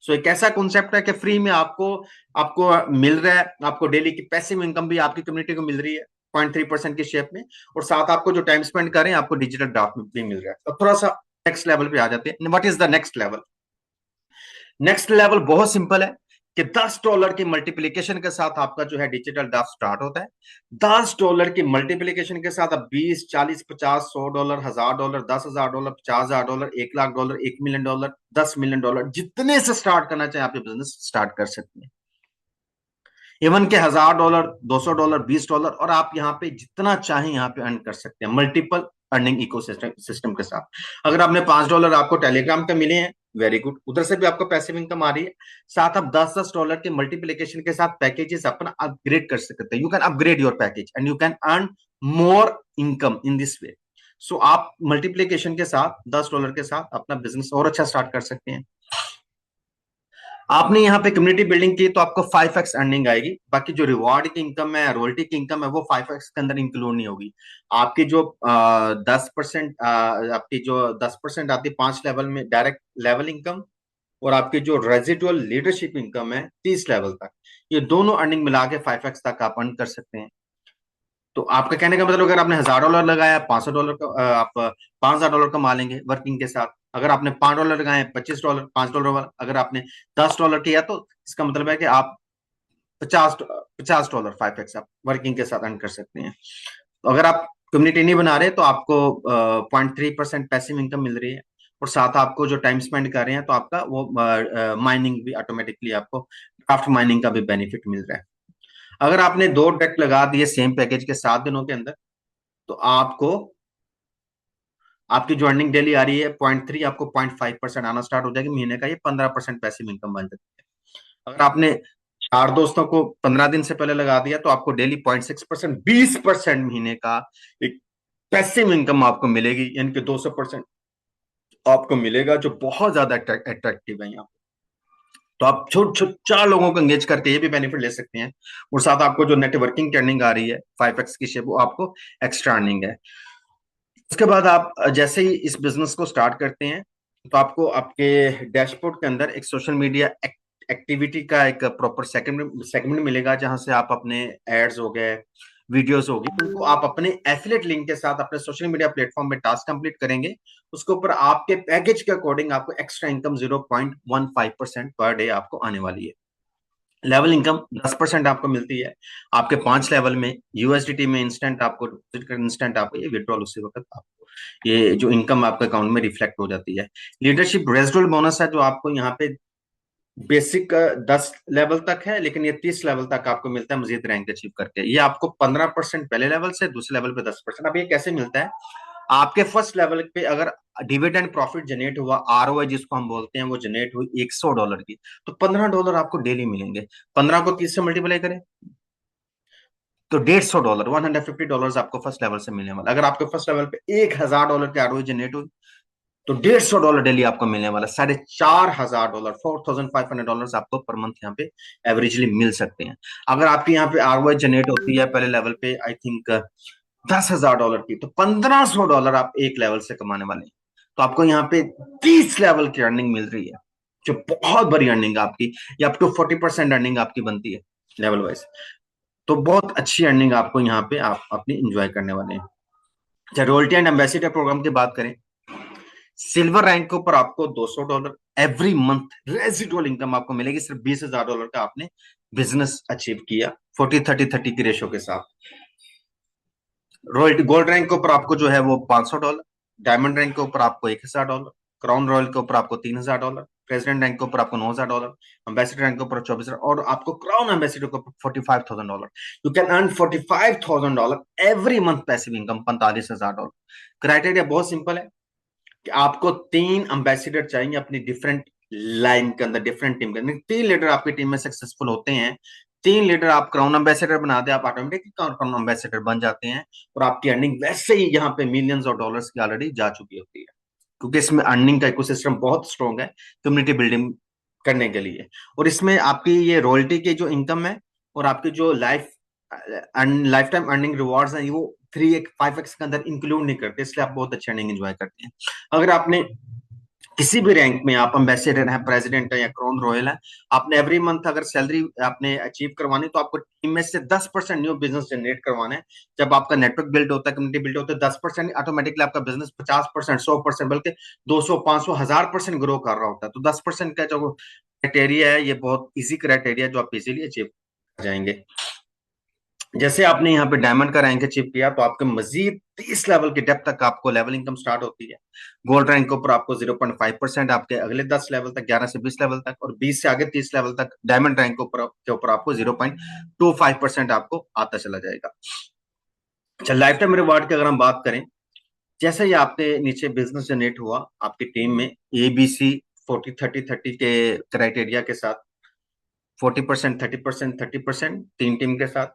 Speaker 3: So एक ऐसा कॉन्सेप्ट है कि फ्री में आपको आपको मिल रहा है, आपको डेली की पैसिव इनकम भी आपकी कम्युनिटी को मिल रही है 0.3% की शेप में, और साथ आपको जो टाइम स्पेंड करें आपको डिजिटल ड्राफ्ट में भी मिल रहा है। तो थोड़ा सा नेक्स्ट लेवल पे आ जाते हैं। What is the next level? Next level बहुत सिंपल है कि $10 की मल्टीप्लीकेशन के साथ आपका जो है डिजिटल ड्राफ्ट स्टार्ट होता है। $10 की मल्टीप्लीकेशन के साथ अब 20, 40, 50, $100, $1000, $10,000, $50,000, $1,00,000, $1,000,000, $10,000,000, जितने से स्टार्ट करना चाहे आप ये बिजनेस स्टार्ट कर सकते हैं। इवन के $1000, $200, $20, और आप यहाँ पे जितना चाहें यहाँ पे अर्न कर सकते हैं मल्टीपल अर्निंग इकोसिस्टम के साथ। अगर आपने $5 आपको टेलीग्राम पे मिले हैं, वेरी गुड, उधर से भी आपको पैसिव इनकम आ रही है। साथ आप $10 के मल्टीप्लीकेशन के साथ पैकेजेस अपना अपग्रेड कर सकते हैं। You can upgrade your package and you can earn more income in this way. So आप मल्टीप्लीकेशन के साथ $10 के साथ अपना बिजनेस और अच्छा स्टार्ट कर सकते हैं। आपने यहाँ पे कम्युनिटी बिल्डिंग की तो आपको 5x अर्निंग आएगी। बाकी जो रिवॉर्ड की इनकम है, रॉयल्टी की इनकम है, वो 5x के अंदर इंक्लूड नहीं होगी। आपकी जो 10% आपकी जो 10% आती है 5 लेवल में डायरेक्ट लेवल इनकम, और आपकी जो रेजिडुअल लीडरशिप इनकम है 30 लेवल तक, ये दोनों अर्निंग मिला के 5x तक आप अर्न कर सकते हैं। तो आपका कहने का मतलब अगर आपने $1000 लगाया, $500 का आप $5000 कमा लेंगे वर्किंग के साथ। अगर आपने $5 लगाए, $25, $5 वाला, अगर आपने $10 किया तो इसका मतलब है कि आप $50 5x आप वर्किंग के साथ अर्न कर सकते हैं। तो अगर आप कम्युनिटी नहीं बना रहे तो आपको 0.3% पैसिव इनकम मिल रही है, और साथ आपको जो टाइम स्पेंड कर रहे हैं तो आपका वो माइनिंग भी ऑटोमेटिकली आपको ड्राफ्ट माइनिंग का भी बेनिफिट मिल रहा है। अगर आपने 2 डेक लगा दिए सेम पैकेज के 7 दिनों के अंदर, तो आपको आपकी जो अर्निंग डेली आ रही है 0.3 आपको 0.5% आना स्टार्ट हो जाएगी महीने का, ये 15% पैसिव इनकम बन जाती है। अगर आपने 4 दोस्तों को 15 दिन से पहले लगा दिया तो आपको डेली 0.6%, 20% महीने का एक पैसिव इनकम आपको मिलेगी, यानी कि 200% आपको मिलेगा, जो बहुत ज्यादा अट्रैक्टिव है यहाँ पे। तो आप छोटे 4 लोगों को एंगेज करके ये भी बेनिफिट ले सकते हैं, और साथ आपको जो नेटवर्किंग अर्निंग आ रही है 5x की शेप, वो आपको एक्स्ट्रा अर्निंग है। उसके बाद आप जैसे ही इस बिजनेस को स्टार्ट करते हैं तो आपको आपके डैशबोर्ड के अंदर एक सोशल मीडिया एक्टिविटी का एक प्रॉपर सेगमेंट मिलेगा, जहां से आप अपने एड्स हो गए, वीडियोस होगी, उनको आप अपने एफिलिएट लिंक के साथ अपने सोशल मीडिया प्लेटफॉर्म में टास्क कंप्लीट करेंगे। उसके ऊपर आपके पैकेज के अकॉर्डिंग आपको एक्स्ट्रा इनकम 0.15% पर डे आपको आने वाली है। लेवल इनकम 10% आपको मिलती है। आपके 5 लेवल में यूएसडीटी में इंस्टेंट आपको ये विड्रॉल उसी वक्त आपको ये जो इनकम आपके अकाउंट में रिफ्लेक्ट हो जाती है। लीडरशिप रेजिडुअल बोनस है जो आपको यहाँ पे बेसिक 10 लेवल तक है, लेकिन ये 30 लेवल तक आपको मिलता है मजीद रैंक अचीव करके। ये आपको 15% पहले लेवल से, दूसरे लेवल पे 10%। अब ये कैसे मिलता है? आपके फर्स्ट लेवल पे अगर डिविडेंड प्रॉफिट जनरेट हुआ, आरओआई जिसको हम बोलते हैं, वो जनरेट हुई $100 की, तो $15 आपको डेली मिलेंगे। 15 को 30 से मल्टीप्लाई करें तो $150, $150 आपको फर्स्ट लेवल से मिलने वाला। अगर आपके फर्स्ट लेवल पे $1000 की आरओआई जनरेट हुई तो $150 डेली आपको मिलने वाला। $4500, $4500 आपको पर मंथ यहाँ पे एवरेजली मिल सकते हैं। अगर आपकी यहाँ पे आरओआई जनरेट होती है पहले लेवल पे आई थिंक $10,000 की, तो $1500 आप एक लेवल से कमाने वाले हैं। तो आपको यहाँ पे 30 लेवल की अर्निंग मिल रही है, जो बहुत बड़ी अर्निंग आपकी, या अप टू 40% अर्निंग आपकी बनती है लेवल वाइज। तो बहुत अच्छी अर्निंग आपको यहाँ पे आप अपनी एंजॉय करने वाले हैं। अच्छा, रॉयल्टी एंड एम्बेसडर प्रोग्राम की बात करें, सिल्वर रैंक के ऊपर आपको $200 एवरी मंथ रेजिडुअल इनकम आपको मिलेगी। सिर्फ $20,000 का आपने बिजनेस अचीव किया 40-30-30 की रेशो के साथ। रॉयल्टी गोल्ड रैंक के ऊपर आपको जो है वो $500, डायमंड रैंक के ऊपर आपको $1000, क्राउन रॉयल के ऊपर आपको $3000, प्रेसिडेंट रैंक के ऊपर आपको $9000, एम्बेसडर रैंक के ऊपर 24,000, और आपको क्राउन एम्बेसडर के ऊपर $45,000। You can earn $45,000 every month passive income, $45,000। Criteria बहुत सिंपल है कि आपको 3 एम्बेसडर चाहिए अपनी डिफरेंट लाइन के अंदर, डिफरेंट टीम के अंदर। 3 लीडर आपकी टीम में सक्सेसफुल होते हैं, 3 लीडर आप क्राउन एम्बेसडर बना दे, आप ऑटोमेटिकली क्राउन एम्बेसडर बन जाते हैं और आपकी अर्निंग वैसे ही यहाँ पे मिलियंस ऑफ डॉलर्स की ऑलरेडी जा चुकी होती है, क्योंकि इसमें अर्निंग का इकोसिस्टम बहुत स्ट्रॉन्ग है कम्युनिटी बिल्डिंग करने के लिए। और इसमें आपकी ये रॉयल्टी की जो इनकम है और आपकी जो लाइफ टाइम अर्निंग रिवॉर्ड्स हैं, वो 3x 5x के अंदर इंक्लूड नहीं करते, इसलिए आप बहुत अच्छी अर्निंग एंजॉय करते हैं। अगर आपने किसी भी रैंक में, आप एम्बेसडर है, प्रेसिडेंट है या क्राउन रॉयल है, आपने एवरी मंथ अगर सैलरी आपने अचीव करवानी, तो आपको टीम में से 10% न्यू बिजनेस जनरेट करवाना है। जब आपका नेटवर्क बिल्ड होता है, कम्युनिटी बिल्ड होता है, 10% ऑटोमेटिकली आपका बिजनेस 50%, 100%, बल्कि 200, 500, 1000% ग्रो कर रहा होता है। तो 10% का जो क्राइटेरिया है, ये बहुत इजी क्राइटेरिया जो आप इजीली अचीव कर जाएंगे। जैसे आपने यहाँ पे डायमंड का रैंक अचीव किया, तो आपके मजीद 30 लेवल की डेप्थ तक आपको लेवल इनकम स्टार्ट होती है। गोल्ड रैंक के ऊपर आपको 0.5%, आपके अगले 10 लेवल तक, 11 से 20 लेवल तक, और 20 से आगे 30 लेवल तक डायमंड रैंक के ऊपर आपको 0.25% आपको आता चला जाएगा। अच्छा, लाइफ टाइम रिवार्ड की अगर हम बात करें, जैसे ही आपके नीचे बिजनेस जनरेट हुआ, आपकी टीम में ABC 40-30-30 के क्राइटेरिया के साथ 40%, 30%, 30% 3 टीम के साथ,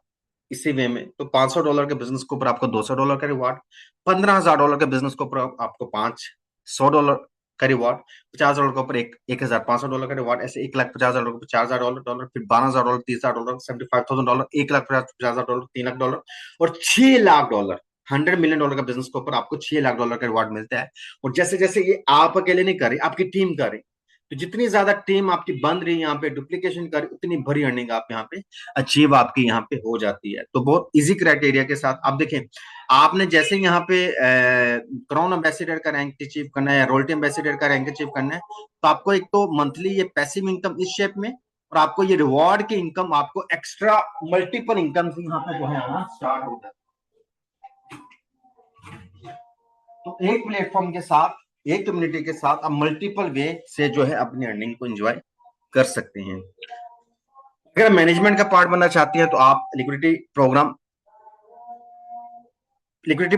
Speaker 3: इसी वे में, तो $500 के बिजनेस के ऊपर आपको $200 का रिवार्ड, $15,000 के बिजनेस के ऊपर आपको $500 का रिवार्ड, $50,000 के ऊपर $1,500 का रिवार्ड, ऐसे $1,50,000 के ऊपर $4,000, फिर $12,000, $30,000, $75,000, $1,50,000, $3,00,000 और $6,00,000। $100 मिलियन का बिजनेस के ऊपर आपको $6,00,000 का रिवार्ड मिलता है। और जैसे जैसे ये आप अकेले नहीं कर रहे, आपकी टीम कर रही, तो जितनी ज्यादा टीम आपकी बन रही है यहाँ पे, डुप्लीकेशन कर, उतनी बड़ी अर्निंग आप यहाँ पे अचीव आपकी यहाँ पे हो जाती है। तो बहुत इजी क्राइटेरिया के साथ आप देखें, आपने जैसे यहाँ पे क्राउन एम्बेसडर का रैंक अचीव करना है या रॉयल्टी एम्बेसडर का रैंक अचीव करना है, तो आपको एक तो मंथली ये पैसिव इनकम इस शेप में, और आपको ये रिवॉर्ड की इनकम, आपको एक्स्ट्रा मल्टीपल इनकम से यहाँ पे जो है आना स्टार्ट होता है। तो एक प्लेटफॉर्म के साथ, एक कम्युनिटी के साथ आप मल्टीपल वे से जो है अपनी अर्निंग को एंजॉय कर सकते हैं। अगर मैनेजमेंट का पार्ट बनना चाहते हैं, तो आप लिक्विडिटी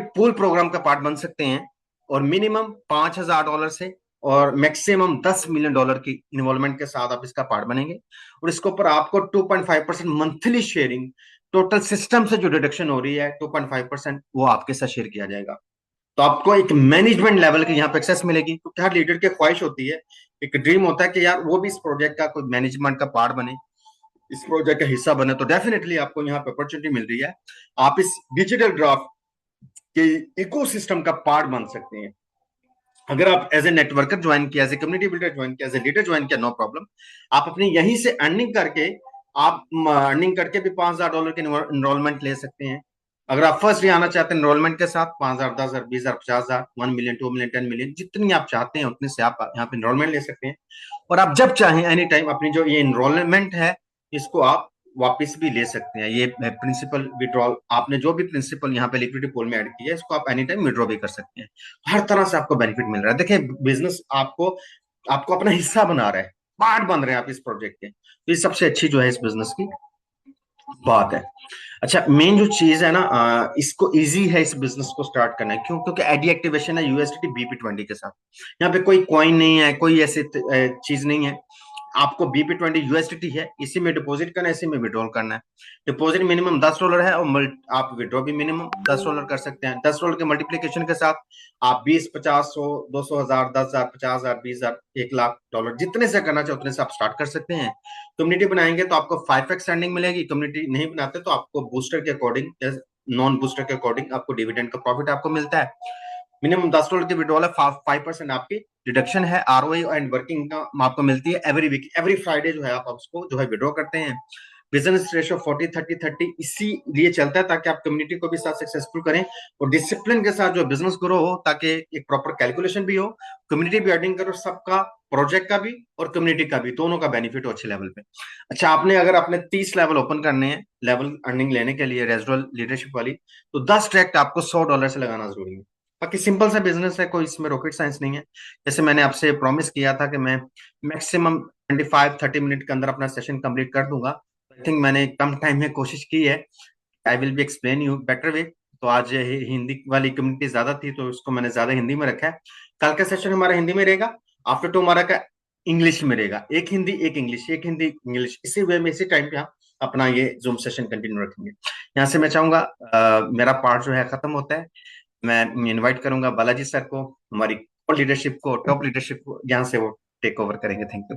Speaker 3: पूल प्रोग्राम का पार्ट बन सकते हैं, और मिनिमम $5,000 से और मैक्सिमम $10 मिलियन की इन्वॉल्वमेंट के साथ आप इसका पार्ट बनेंगे। और इसके ऊपर आपको 2.5% मंथली शेयरिंग, टोटल सिस्टम से जो डिडक्शन हो रही है 2.5%, वो आपके साथ शेयर किया जाएगा। तो आपको एक मैनेजमेंट लेवल की यहाँ पे एक्सेस मिलेगी, क्योंकि हर लीडर की ख्वाहिश होती है, एक ड्रीम होता है कि यार वो भी इस प्रोजेक्ट का कोई मैनेजमेंट का पार्ट बने, इस प्रोजेक्ट का हिस्सा बने। तो डेफिनेटली आपको यहाँ पे अपॉर्चुनिटी मिल रही है, आप इस डिजिटल ड्राफ्ट के इकोसिस्टम का पार्ट बन सकते हैं। अगर आप एज ए नेटवर्कर ज्वाइन किया, as a community builder join किया, एज ए लीडर ज्वाइन किया, नो प्रॉब्लम, आप अपनी यहीं से अर्निंग करके भी $5,000 के इनरोलमेंट ले सकते हैं। अगर आप फर्स्ट डे आना चाहते हैं इनरोलमेंट के साथ, 5,000, 10,000, 20,000, 50,000, 1 मिलियन, 2 मिलियन, 10 मिलियन, जितनी आप चाहते हैं उतने से आप यहाँ पे इनरोलमेंट ले सकते हैं। और आप जब चाहें एनी टाइम अपनी जो ये इनरोलमेंट है, इसको आप वापस भी ले सकते हैं। ये प्रिंसिपल विड्रॉल, आपने जो भी प्रिंसिपल यहाँ पे लिक्विडिटी पूल में ऐड किया है, इसको आप एनी टाइम विड्रॉ भी कर सकते हैं। हर तरह से आपको बेनिफिट मिल रहा है। देखिए, बिजनेस आपको अपना हिस्सा बना रहा है, पार्ट बन रहे हैं आप इस प्रोजेक्ट के, तो ये सबसे अच्छी जो है इस बिजनेस की बात है। अच्छा, मेन जो चीज है ना, इसको इजी है इस बिजनेस को स्टार्ट करना है। क्यों? क्योंकि आईडी एक्टिवेशन है USDT BP20 के साथ। यहाँ पे कोई कॉइन नहीं है, कोई ऐसी चीज नहीं है। आपको BP20 USDT है, इसी में डिपॉजिट करना है, इसी में विड्रॉल करना है। डिपॉजिट मिनिमम $10 है, और आप विड्रॉ भी मिनिमम $10 कर सकते हैं। $10 के मल्टीप्लीकेशन के साथ आप 20, 50, 100, 200,000, 10,000, 50,000, 20,000, $1,00,000 जितने से करना चाहे उतने से आप स्टार्ट कर सकते हैं। कम्युनिटी बनाएंगे तो आपको 5x अर्निंग मिलेगी। कम्युनिटी नहीं बनाते तो आपको बूस्टर के अकॉर्डिंग, नॉन बूस्टर के अकॉर्डिंग आपको डिविडेंड का प्रॉफिट आपको मिलता है। मिनिमम $10 की विड्रॉल है, 5% आपकी डिडक्शन है, ROI एंड वर्किंग का आपको मिलती है एवरी वीक, एवरी फ्राइडे जो है आप उसको जो है विड्रॉ करते हैं। बिजनेस रेशियो 40-30-30 इसीलिए चलता है ताकि आप कम्युनिटी को भी साथ सक्सेसफुल करें और डिसिप्लिन के साथ जो बिजनेस ग्रो हो, ताकि एक प्रॉपर कैलकुलेशन भी हो, कम्युनिटी भी अर्निंग करो, सबका, प्रोजेक्ट का भी और कम्युनिटी का भी, दोनों का बेनिफिट हो अच्छे लेवल पे। अच्छा, आपने अगर अपने 30 लेवल ओपन करने हैं लेवल अर्निंग लेने के लिए रेजरल लीडरशिप वाली, तो 10 ट्रैक्ट आपको $100 से लगाना जरूरी है। बाकी सिंपल सा बिजनेस है, कोई इसमें रॉकेट साइंस नहीं है। जैसे मैंने आपसे प्रॉमिस किया था कि मैं मैक्सिमम 25-30 मिनट के अंदर अपना सेशन कंप्लीट कर दूंगा। आई थिंक मैंने कम टाइम में कोशिश की है। I will be explain you better way. तो आज हिंदी वाली कम्युनिटी ज्यादा थी, तो उसको मैंने ज्यादा हिंदी में रखा है। कल का सेशन हमारा हिंदी में रहेगा, आफ्टर टुमारो का इंग्लिश में रहेगा। एक हिंदी, एक इंग्लिश, एक हिंदी, इंग्लिश, इसी वे में इसी टाइम पे हम अपना ये जूम सेशन कंटिन्यू रखेंगे। यहाँ से मैं चाहूंगा मेरा पार्ट जो है खत्म होता है। मैं इनवाइट करूंगा बालाजी सर को, हमारी लीडरशिप को, टॉप लीडरशिप को, यहाँ से वो टेक ओवर करेंगे। Thank you.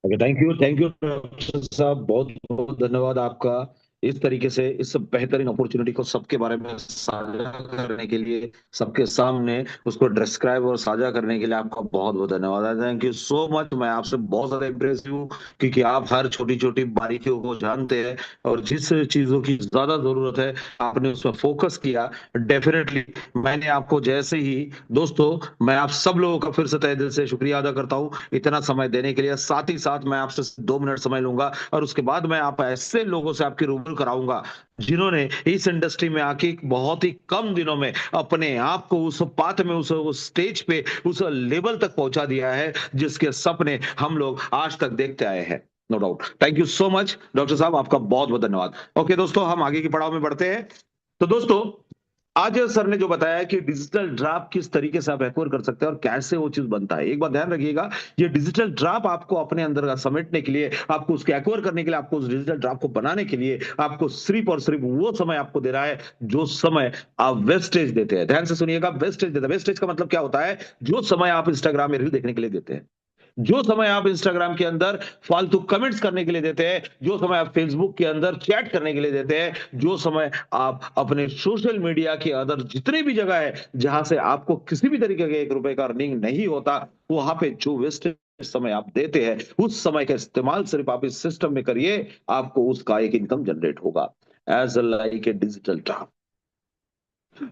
Speaker 1: Okay, thank you doctor साहब, बहुत बहुत धन्यवाद आपका इस तरीके से इस बेहतरीन अपॉर्चुनिटी को सबके बारे में साझा करने के लिए, सबके सामने उसको डिस्क्राइब और साझा करने के लिए आपका बहुत बहुत धन्यवाद। Thank you so much. मैं आपसे बहुत ज्यादा इम्प्रेसिव हूँ क्योंकि आप हर छोटी छोटी बारीकियों को जानते हैं और जिस चीजों की ज्यादा जरूरत है आपने उसमें फोकस किया। डेफिनेटली मैंने आपको जैसे ही, दोस्तों मैं आप सब लोगों का फिर से तहे दिल से शुक्रिया अदा करता हूँ इतना समय देने के लिए। साथ ही साथ मैं आपसे 2 मिनट समय लूंगा और उसके बाद मैं आप ऐसे लोगों से आपकी रूबरू कराऊंगा जिन्होंने इस इंडस्ट्री में आके बहुत ही कम दिनों में अपने आप को उस पाथ में, उस स्टेज पे, उस लेवल तक पहुंचा दिया है जिसके सपने हम लोग आज तक देखते आए हैं। No doubt. Thank you so much doctor साहब, आपका बहुत बहुत धन्यवाद। ओके दोस्तों, हम आगे की पड़ाव में बढ़ते हैं। तो दोस्तों, आज सर ने जो बताया कि डिजिटल ड्राफ्ट किस तरीके से आप एक्वायर कर सकते हैं और कैसे वो चीज बनता है, एक बात ध्यान रखिएगा, ये डिजिटल ड्राफ्ट आपको अपने अंदर का समेटने के लिए, आपको उसके एक्वायर करने के लिए, आपको उस डिजिटल ड्राफ्ट को बनाने के लिए आपको सिर्फ और सिर्फ वो समय आपको दे रहा है जो समय आप वेस्टेज देते हैं। ध्यान से सुनिएगा, वेस्टेज देते हैं। वेस्टेज का मतलब क्या होता है? जो समय आप इंस्टाग्राम में रील देखने के लिए देते हैं, जो समय आप इंस्टाग्राम के अंदर फालतू कमेंट्स करने के लिए देते हैं, जो समय आप फेसबुक के अंदर चैट करने के लिए देते हैं, जो समय आप अपने सोशल मीडिया के अंदर जितनी भी जगह है जहां से आपको किसी भी तरीके का 1 रुपए का अर्निंग नहीं होता, वहां पे जो वेस्ट समय आप देते हैं उस समय का इस्तेमाल सिर्फ आप इस सिस्टम में करिए, आपको उसका एक इनकम जनरेट होगा as like a digital draft.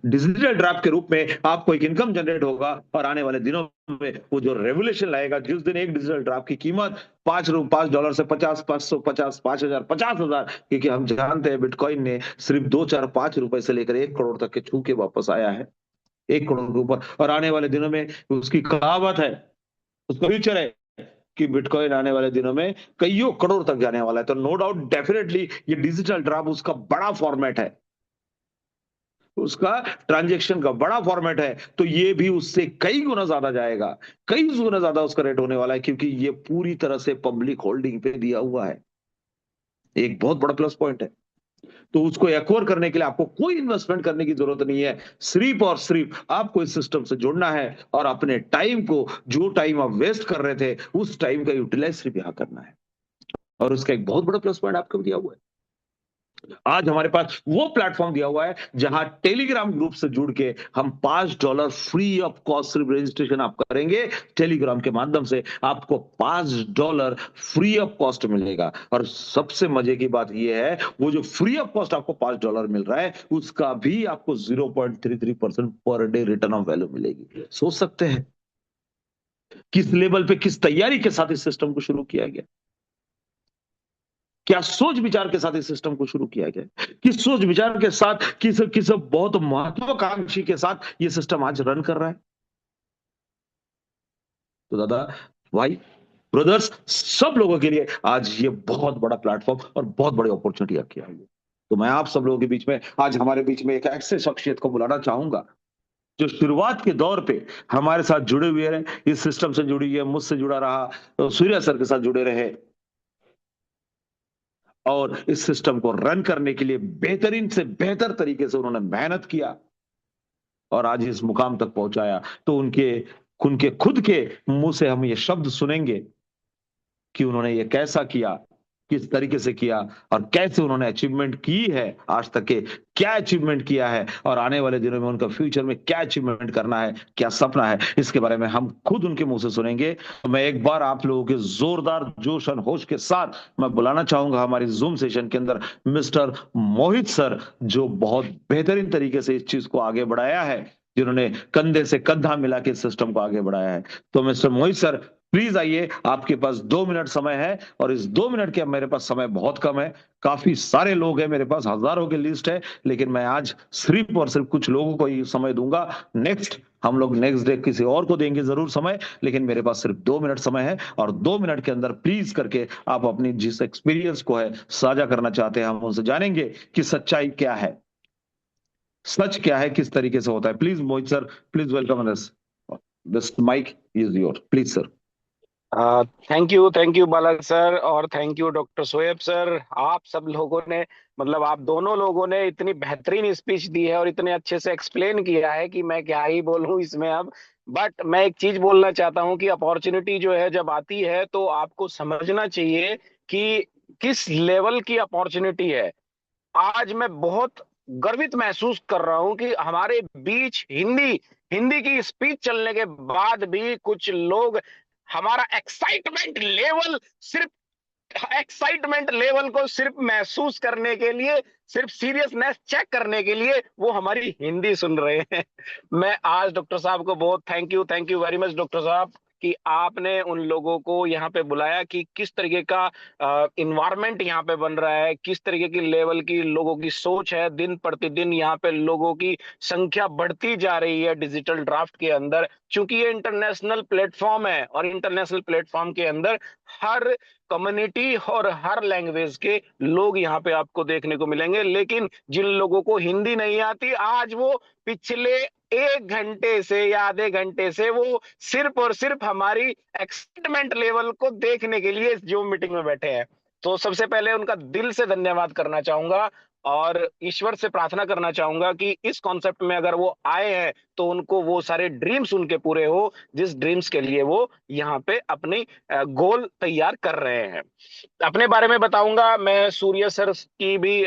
Speaker 1: Digital draft के रूप में आपको एक इनकम जनरेट होगा और आने वाले दिनों में वो जो रेवोल्यूशन लाएगा, जिस दिन एक डिजिटल ड्राफ्ट की कीमत $5 से 50, 550, 5,000, 50,000, क्योंकि हम जानते हैं बिटकॉइन ने सिर्फ 2, 4, 5 रुपए से लेकर 1 करोड़ तक के छू के वापस आया है, 1 करोड़ के ऊपर। और आने वाले दिनों में उसकी कहावत है, उसका फ्यूचर है कि बिटकॉइन आने वाले दिनों में कईयों करोड़ तक जाने वाला है। तो नो डाउट, डेफिनेटली ये डिजिटल ड्राफ्ट उसका बड़ा फॉर्मेट है, उसका ट्रांजैक्शन का बड़ा फॉर्मेट है, तो ये भी उससे कई गुना ज्यादा जाएगा, कई गुना ज्यादा उसका रेट होने वाला है, क्योंकि ये पूरी तरह से पब्लिक होल्डिंग पे दिया हुआ है। एक बहुत बड़ा प्लस पॉइंट है। तो उसको एक्वायर करने के लिए आपको कोई इन्वेस्टमेंट करने की जरूरत नहीं है, सिर्फ और सिर्फ आपको इस सिस्टम से जुड़ना है और अपने टाइम को, जो टाइम आप वेस्ट कर रहे थे उस टाइम का यूटिलाइज सिर्फ यहां करना है। और उसका एक बहुत बड़ा प्लस पॉइंट आपको दिया हुआ है, आज हमारे पास वो प्लेटफॉर्म दिया हुआ है जहां टेलीग्राम ग्रुप से जुड़ के हम $5 फ्री ऑफ कॉस्ट, सिर्फ रजिस्ट्रेशन आप करेंगे टेलीग्राम के माध्यम से, आपको $5 फ्री ऑफ कॉस्ट मिलेगा। और सबसे मजे की बात यह है, वो जो फ्री ऑफ कॉस्ट आपको $5 मिल रहा है उसका भी आपको 0.33% per day return of value मिलेगी। सोच सकते हैं किस लेवल पे, किस तैयारी के साथ इस सिस्टम को शुरू किया गया, क्या सोच विचार के साथ इस सिस्टम को शुरू किया गया, किस सोच विचार के साथ, किस किस बहुत महत्वाकांक्षी के साथ ये सिस्टम आज रन कर रहा है। तो दादा, भाई, ब्रदर्स, सब लोगों के लिए आज ये बहुत बड़ा प्लेटफॉर्म और बहुत बड़ी अपॉर्चुनिटी आपकी आई है। तो मैं आप सब लोगों के बीच में, आज हमारे बीच में एक ऐसे शख्सियत को बुलाना चाहूंगा जो शुरुआत के दौर पे हमारे साथ जुड़े हुए रहे, इस सिस्टम से जुड़ी है, मुझसे जुड़ा रहा, तो सूर्या सर के साथ जुड़े रहे और इस सिस्टम को रन करने के लिए बेहतरीन से बेहतर तरीके से उन्होंने मेहनत किया और आज इस मुकाम तक पहुंचाया। तो उनके उनके खुद के मुंह से हम ये शब्द सुनेंगे कि उन्होंने ये कैसा किया, किस तरीके से किया और कैसे उन्होंने अचीवमेंट की है, आज तक के क्या अचीवमेंट किया है और आने वाले दिनों में उनका फ्यूचर में क्या अचीवमेंट करना है, क्या सपना है, इसके बारे में हम खुद उनके मुंह से सुनेंगे। तो मैं एक बार आप लोगों के जोरदार जोश और होश के साथ मैं बुलाना चाहूंगा हमारी जूम सेशन के अंदर मिस्टर मोहित सर, जो बहुत बेहतरीन तरीके से इस चीज को आगे बढ़ाया है, जिन्होंने कंधे से कंधा मिला के सिस्टम को आगे बढ़ाया है। तो मिस्टर मोहित सर, प्लीज आइए, आपके पास 2 मिनट समय है और इस 2 मिनट के मेरे पास समय बहुत कम है, काफी सारे लोग हैं मेरे पास, हजारों की लिस्ट है, लेकिन मैं आज सिर्फ और सिर्फ कुछ लोगों को ही समय दूंगा। नेक्स्ट हम लोग नेक्स्ट डे किसी और को देंगे जरूर समय, लेकिन मेरे पास सिर्फ 2 मिनट समय है और 2 मिनट के अंदर प्लीज करके आप अपनी जिस एक्सपीरियंस को है साझा करना चाहते हैं, हम उनसे जानेंगे कि सच्चाई क्या है, सच क्या है, किस तरीके से होता है। Please Mohit sir, please welcome this, this mike is your, please sir.
Speaker 4: Thank you Balak sir, और thank you doctor Shoaib sir. आप सब लोगों ने, मतलब आप दोनों लोगों ने इतनी बेहतरीन स्पीच दी है और इतने अच्छे से एक्सप्लेन किया है कि मैं क्या ही बोलूं इसमें अब। बट मैं एक चीज बोलना चाहता हूं कि अपॉर्चुनिटी जो है जब आती है तो आपको समझना चाहिए कि किस लेवल की अपॉर्चुनिटी है। आज मैं बहुत गर्वित महसूस कर रहा हूं कि हमारे बीच हिंदी हिंदी की स्पीच चलने के बाद भी कुछ लोग हमारा एक्साइटमेंट लेवल को सिर्फ महसूस करने के लिए, सिर्फ सीरियसनेस चेक करने के लिए वो हमारी हिंदी सुन रहे हैं। मैं आज डॉक्टर साहब को बहुत thank you very much doctor साहब कि आपने उन लोगों को यहाँ पे बुलाया कि किस तरीके का इन्वायरमेंट यहाँ पे बन रहा है, किस तरीके की लेवल की लोगों की सोच है। दिन प्रतिदिन यहाँ पे लोगों की संख्या बढ़ती जा रही है डिजिटल ड्राफ्ट के अंदर, क्योंकि ये इंटरनेशनल प्लेटफॉर्म है और इंटरनेशनल प्लेटफॉर्म के अंदर हर कम्युनिटी और हर लैंग्वेज के लोग यहाँ पे आपको देखने को मिलेंगे। लेकिन जिन लोगों को हिंदी नहीं आती, आज वो पिछले 1 घंटे से या आधे घंटे से वो सिर्फ और सिर्फ हमारी एक्साइटमेंट लेवल को देखने के लिए इस जूम मीटिंग में बैठे हैं। तो सबसे पहले उनका दिल से धन्यवाद करना चाहूंगा और ईश्वर से प्रार्थना करना चाहूंगा कि इस कॉन्सेप्ट में अगर वो आए हैं तो उनको वो सारे ड्रीम्स उनके पूरे हो जिस ड्रीम्स के लिए वो यहाँ पे अपनी गोल तैयार कर रहे हैं। अपने बारे में बताऊंगा, मैं सूर्य सर की भी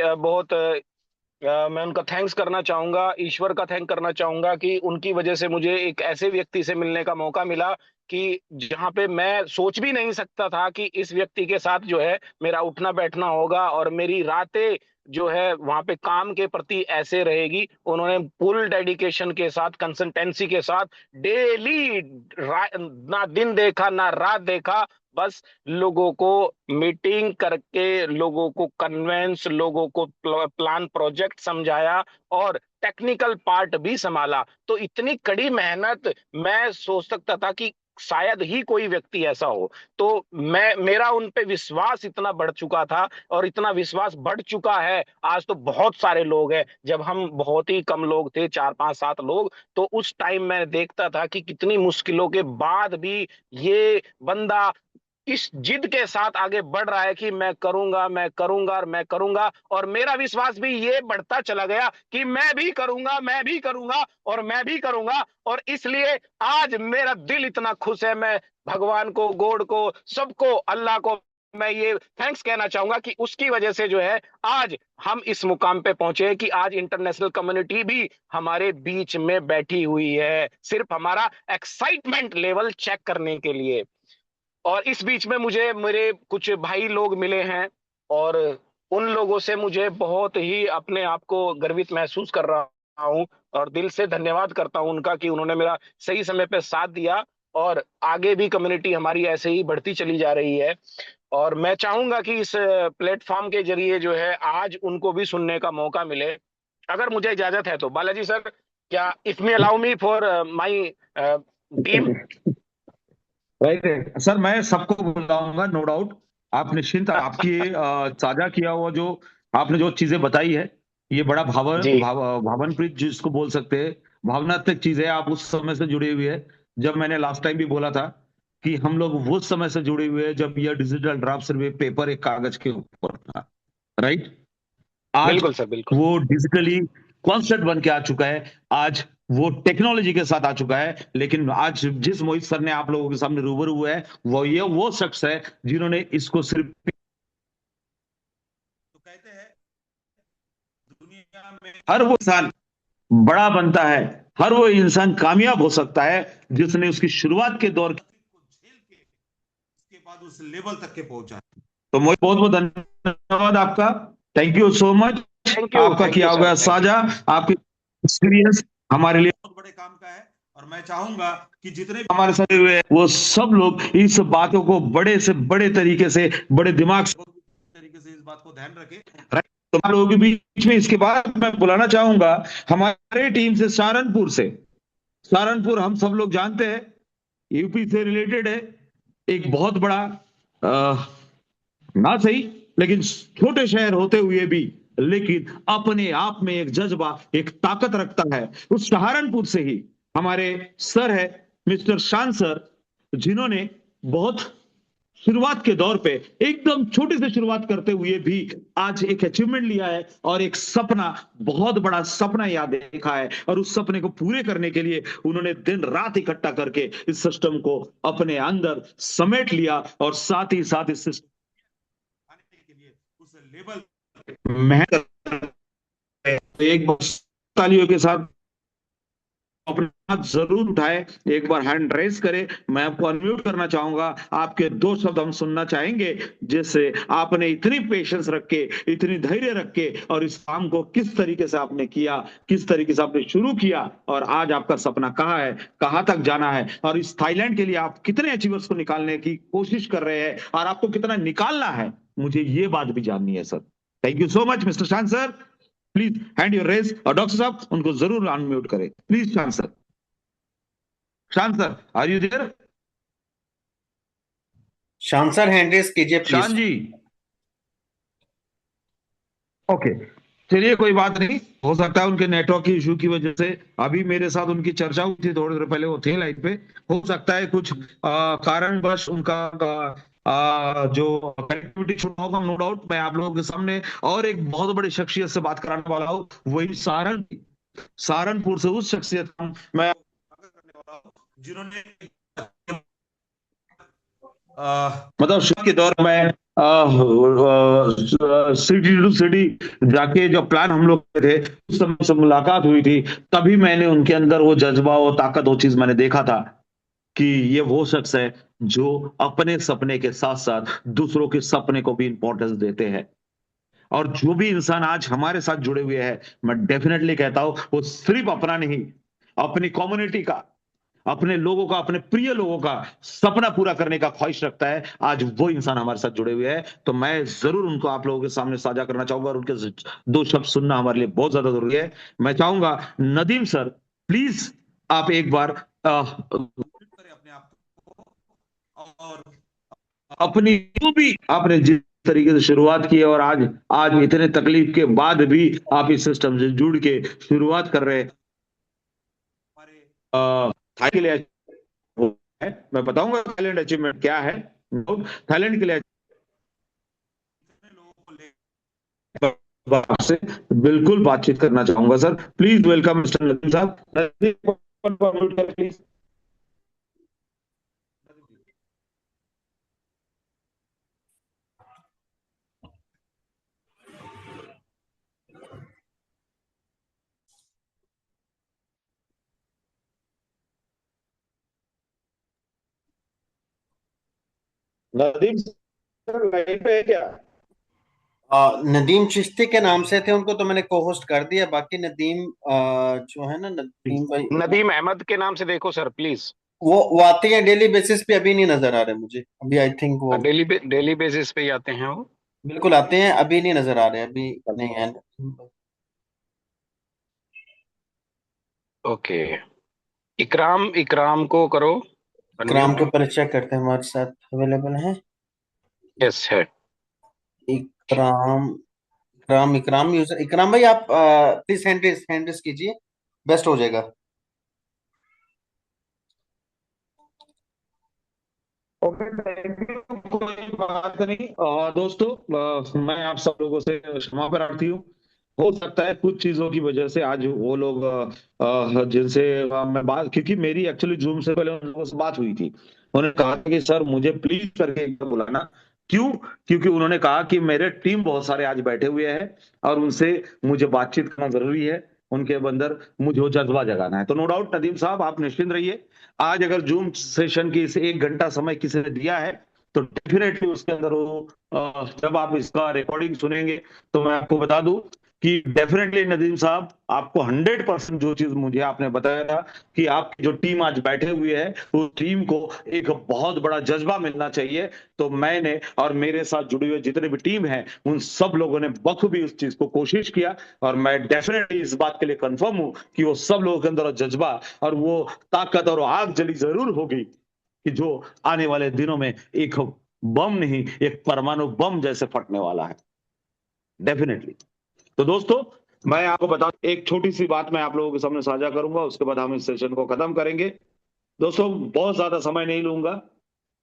Speaker 4: मैं उनका थैंक्स करना चाहूंगा, ईश्वर का थैंक करना चाहूंगा कि उनकी वजह से मुझे एक ऐसे व्यक्ति से मिलने का मौका मिला कि जहां पे मैं सोच भी नहीं सकता था कि इस व्यक्ति के साथ जो है मेरा उठना बैठना होगा और मेरी रातें जो है वहां पे काम के प्रति ऐसे रहेगी। उन्होंने फुल डेडिकेशन के साथ, कंसिस्टेंसी के साथ डेली, ना दिन देखा ना रात देखा, बस लोगों को मीटिंग करके, लोगों को कन्वेंस, लोगों को प्लान प्रोजेक्ट समझाया और टेक्निकल पार्ट भी संभाला। तो इतनी कड़ी मेहनत, मैं सोच सकता था कि शायद ही कोई व्यक्ति ऐसा हो। तो मेरा उन पे विश्वास इतना बढ़ चुका था और इतना विश्वास बढ़ चुका है, आज तो बहुत सारे लोग हैं। जब हम बहुत ही कम लोग थे, 4 5 7 लोग, तो उस टाइम मैं देखता था कि कितनी मुश्किलों के बाद भी ये बंदा इस जिद के साथ आगे बढ़ रहा है कि मैं करूंगा, मैं करूंगा और मैं करूंगा। और मेरा विश्वास भी ये बढ़ता चला गया कि मैं भी करूंगा, मैं भी करूंगा और मैं भी करूंगा। और इसलिए आज मेरा दिल इतना खुश है। मैं भगवान को, गॉड को, सबको, अल्लाह को मैं ये थैंक्स कहना चाहूंगा कि उसकी वजह से जो है आज हम इस मुकाम पे पहुंचे कि आज इंटरनेशनल कम्युनिटी भी हमारे बीच में बैठी हुई है, सिर्फ हमारा एक्साइटमेंट लेवल चेक करने के लिए। और इस बीच में मुझे मेरे कुछ भाई लोग मिले हैं और उन लोगों से मुझे बहुत ही अपने आप को गर्वित महसूस कर रहा हूं और दिल से धन्यवाद करता हूं उनका कि उन्होंने मेरा सही समय पे साथ दिया। और आगे भी कम्युनिटी हमारी ऐसे ही बढ़ती चली जा रही है और मैं चाहूंगा कि इस प्लेटफॉर्म के जरिए जो है आज उनको भी सुनने का मौका मिले। अगर मुझे इजाजत है तो बालाजी सर, क्या if me allow me for my team.
Speaker 1: Right sir, मैं सबको बुलाऊंगा, नो डाउट। आप निश्चिंत, आपकी साझा किया हुआ जो आपने जो चीजें बताई है, ये बड़ा
Speaker 4: जी
Speaker 1: भावनप्रीत जिसको बोल सकते हैं, भावनात्मक चीज है। आप उस समय से जुड़े हुए हैं, जब मैंने लास्ट टाइम भी बोला था कि हम लोग वो समय से जुड़े हुए हैं जब यह डिजिटल ड्राफ्ट सिर्फ एक पेपर, एक कागज के ऊपर था। राइट। आज
Speaker 4: बिल्कुल सर, बिल्कुल।
Speaker 1: वो डिजिटली कॉन्सेप्ट बन के आ चुका है, आज वो टेक्नोलॉजी के साथ आ चुका है। लेकिन आज जिस मोहित सर ने आप लोगों के सामने रूबरू हुआ है, वो शख्स है जिन्होंने इसको सिर्फ, तो कहते हैं दुनिया में हर वो इंसान बड़ा बनता है, हर वो इंसान कामयाब हो सकता है जिसने उसकी शुरुआत के दौर को झेल के उसके बाद उस लेवल तक के पहुंचा। तो मोहित, बहुत बहुत धन्यवाद आपका, थैंक यू सो मच। आपका
Speaker 4: थैंक
Speaker 1: किया
Speaker 4: यू
Speaker 1: हुआ
Speaker 4: सर, थैंक यू।
Speaker 1: साझा, आपकी एक्सपीरियंस हमारे लिए बहुत बड़े काम का है। और मैं चाहूंगा कि जितने भी हमारे साथ हुए हैं, वो सब लोग इस बातों को बड़े से बड़े तरीके से, बड़े दिमाग से तरीके से इस बात को ध्यान रखें। तो हम लोगों के बीच में इसके बाद मैं बुलाना चाहूंगा हमारे टीम से सहारनपुर हम सब लोग जानते हैं, यूपी से रिलेटेड है, एक बहुत बड़ा ना सही लेकिन छोटे शहर होते हुए भी, लेकिन अपने आप में एक जज्बा, एक ताकत रखता है। उस सहारनपुर से ही हमारे सर है मिस्टर शान सर, जिन्होंने बहुत शुरुआत के दौर पे एकदम छोटी से शुरुआत करते हुए भी आज एक अचीवमेंट लिया है और एक सपना, बहुत बड़ा सपना याद देखा है, और उस सपने को पूरे करने के लिए उन्होंने दिन रात इकट्ठा करके इस सिस्टम को अपने अंदर समेट लिया, और साथ ही साथ इस सिस्टम के लिए उस लेवल मेहनत। एक बार तालियों के साथ अपना हाथ जरूर उठाए, एक बार हैंड रेज करें। मैं आपको अनम्यूट करना चाहूंगा, आपके दो शब्द हम सुनना चाहेंगे, जिससे आपने इतनी पेशेंस रख के, इतनी धैर्य रख के, और इस काम को किस तरीके से आपने किया, किस तरीके से आपने शुरू किया, और आज आपका सपना कहाँ है, कहाँ तक जाना है, और इस थाईलैंड के लिए आप कितने अचीवर्स को निकालने की कोशिश कर रहे हैं, और आपको कितना निकालना है, मुझे ये बात भी जाननी है sir. Thank you so much mister Shan sir. Please hand your raise, और डॉक्टर साहब उनको जरूर अनम्यूट करें please. Shan sir, Shan sir, are you there?
Speaker 3: Shan sir hand raise कीजिए
Speaker 1: शान
Speaker 3: प्लीज।
Speaker 1: जी, ओके, चलिए कोई बात नहीं, हो सकता है उनके नेटवर्क की इशू की वजह से। अभी मेरे साथ उनकी चर्चा हुई थी, थोड़ी देर पहले वो थे लाइन पे। हो सकता है कुछ कारणवश उनका जो कनेक्टिविटी छूटा होगा, नो डाउट। मैं आप लोगों के सामने और एक बहुत बड़ी शख्सियत से बात कराने वाला हूँ, वही सहारनपुर से उस शख्सियत का मैं करने वाला हूँ जिन्होंने मतलब शुरू के दौर में सिटी टू सिटी जाके जो प्लान हम लोग के थे, उस समय से मुलाकात हुई थी, तभी मैंने उनके अंदर वो जज्बा, वो ताकत, वो चीज मैंने देखा था कि ये वो शख्स है जो अपने सपने के साथ साथ दूसरों के सपने को भी इंपॉर्टेंस देते हैं। और जो भी इंसान आज हमारे साथ जुड़े हुए हैं, मैं डेफिनेटली कहता हूं वो सिर्फ अपना नहीं, अपनी कम्युनिटी का, अपने लोगों का, अपने प्रिय लोगों का सपना पूरा करने का ख्वाहिश रखता है। आज वो इंसान हमारे साथ जुड़े हुए हैं, तो मैं जरूर उनको आप लोगों के सामने साझा करना चाहूंगा, और उनके दो शब्द सुनना हमारे लिए बहुत ज्यादा जरूरी है। मैं चाहूंगा नदीम सर, प्लीज आप एक बार करें अपने आप को, और अपनी जो भी आपने जिस तरीके से शुरुआत की है, और आज आज इतने तकलीफ के बाद भी आप इस सिस्टम से जुड़ के शुरुआत कर रहे हैं, हमारे थाई के लिए है। मैं बताऊंगा थाईलैंड अचीवमेंट क्या है। थाईलैंड के लिए आपसे बिल्कुल बातचीत करना चाहूंगा sir. Please welcome mister Nadeem साहब। प्लीज। नदीम सर लाइन पे है क्या?
Speaker 3: नदीम चिश्ती के नाम से थे, उनको तो मैंने को होस्ट कर दिया। बाकी नदीम जो है ना, नदीम भाई,
Speaker 4: नदीम अहमद के नाम से देखो सर प्लीज।
Speaker 3: वो आते हैं डेली बेसिस पे, अभी नहीं नजर आ रहे मुझे। अभी आई थिंक वो
Speaker 4: डेली बेसिस पे ही आते हैं वो।
Speaker 3: बिल्कुल आते हैं, अभी नहीं नजर आ रहे, अभी नहीं है।
Speaker 4: ओके, इकराम इकराम को करो
Speaker 3: इकराम
Speaker 4: अनम्यूट।
Speaker 3: को पहले चेक करते हैं, हमारे साथ अवेलेबल है।
Speaker 4: यस है।
Speaker 3: इकराम, इकराम यूजर, इकराम भाई आप प्लीज हैंड रेस कीजिए, बेस्ट हो जाएगा।
Speaker 1: ओके, थैंक यू, कोई बात नहीं। दोस्तों, मैं आप सब लोगों से क्षमा प्रार्थी हूँ। हो सकता है कुछ चीजों की वजह से आज वो लोग जिनसे मैं बात, क्योंकि मेरी एक्चुअली जूम से पहले उन लोगों से बात हुई थी, उन्होंने कहा था कि सर मुझे प्लीज करके एक बार बुलाना। क्यों? क्योंकि उन्होंने कहा कि मेरे टीम बहुत सारे आज बैठे हुए हैं, और उनसे मुझे बातचीत करना जरूरी है, उनके अंदर मुझे वो जज्बा जगाना है। तो नो डाउट नदीम साहब, आप निश्चिंत रहिए। आज अगर जूम सेशन की इसे 1 घंटा समय किसी ने दिया है, तो डेफिनेटली उसके अंदर वो जब आप इसका रिकॉर्डिंग सुनेंगे, तो मैं आपको बता दूं कि डेफिनेटली नदीम साहब, आपको 100% जो चीज मुझे आपने बताया था कि आपकी जो टीम आज बैठे हुए है, उस टीम को एक बहुत बड़ा जज्बा मिलना चाहिए। तो मैंने और मेरे साथ जुड़ी हुई जितने भी टीम है, उन सब लोगों ने बखूबी उस चीज को कोशिश किया, और मैं डेफिनेटली इस बात के लिए कंफर्म हूं कि वो सब लोगों के अंदर जज्बा और वो ताकत और आग जली जरूर होगी, कि जो आने वाले दिनों में एक बम नहीं, एक परमाणु बम जैसे फटने वाला है डेफिनेटली। तो दोस्तों, मैं आपको बता, एक छोटी सी बात मैं आप लोगों के सामने साझा करूंगा, उसके बाद हम इस सेशन को खत्म करेंगे। दोस्तों, बहुत ज्यादा समय नहीं लूंगा।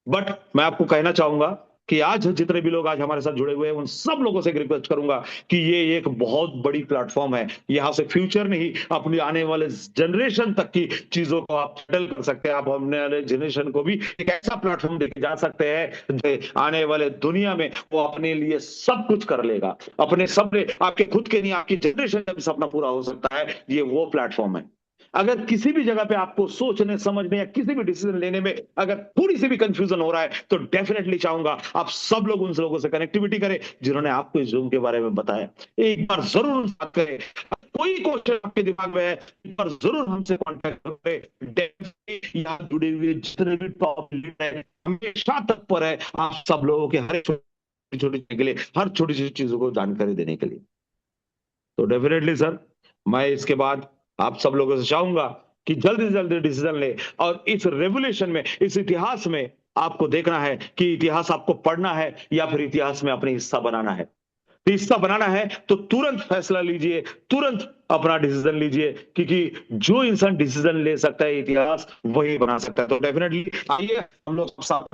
Speaker 1: बट मैं आपको कहना चाहूंगा कि आज जितने भी लोग आज हमारे साथ जुड़े हुए हैं उन सब लोगों से रिक्वेस्ट करूंगा कि ये एक बहुत बड़ी प्लेटफॉर्म है। यहाँ से फ्यूचर नहीं, अपनी आने वाले जनरेशन तक की चीजों को आप सेटल कर सकते हैं। आप अपने वाले जनरेशन को भी एक ऐसा प्लेटफॉर्म देके जा सकते हैं जो आने वाले दुनिया में वो अपने लिए सब कुछ कर लेगा। अपने सपने आपके खुद के नहीं, आपकी जनरेशन का भी सपना पूरा हो सकता है। ये वो प्लेटफॉर्म है। अगर किसी भी जगह पे आपको सोचने समझने या किसी भी डिसीजन लेने में अगर थोड़ी सी भी कंफ्यूजन हो रहा है तो डेफिनेटली चाहूंगा आप सब लोग उन लोगों से कनेक्टिविटी करें जिन्होंने आपको इस जूम के बारे में बताया। एक बार जरूर उनसे बात करें। कोई क्वेश्चन आपके दिमाग में है एक बार जरूर हमसे कांटेक्ट करें। डेफिनेटली यहाँ जुड़े हुए जितने भी टॉप लीडर है हमेशा तत्पर है आप सब लोगों के हर छोटी छोटी के लिए, हर छोटी छोटी चीजों को जानकारी देने के लिए। तो डेफिनेटली सर मैं इसके बाद आप सब लोगों से चाहूंगा कि जल्दी से जल्दी डिसीजन ले और इस रेवोल्यूशन में, इस इतिहास में आपको देखना है कि इतिहास आपको पढ़ना है या फिर इतिहास में अपने हिस्सा बनाना है। हिस्सा बनाना है तो तुरंत फैसला लीजिए, तुरंत अपना डिसीजन लीजिए, क्योंकि जो इंसान डिसीजन ले सकता है इतिहास वही बना सकता है। तो डेफिनेटली आइए हम लोग साथ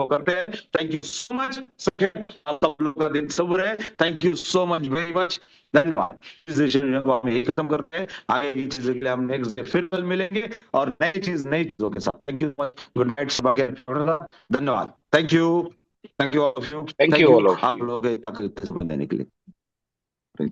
Speaker 1: करते हैं। Thank you so much. सब लोग का दिन शुभ रहे। Thank you so much, very much, धन्यवाद। इस सेशन को हम यही खत्म करते हैं। आगे की चीजों के लिए हम नेक्स्ट डे फिर कल मिलेंगे और नई चीजों के साथ। थैंक यू गुड नाइट, धन्यवाद। Thank you all of you.
Speaker 4: Thank you all of
Speaker 1: आप लोगों के समय देने के लिए।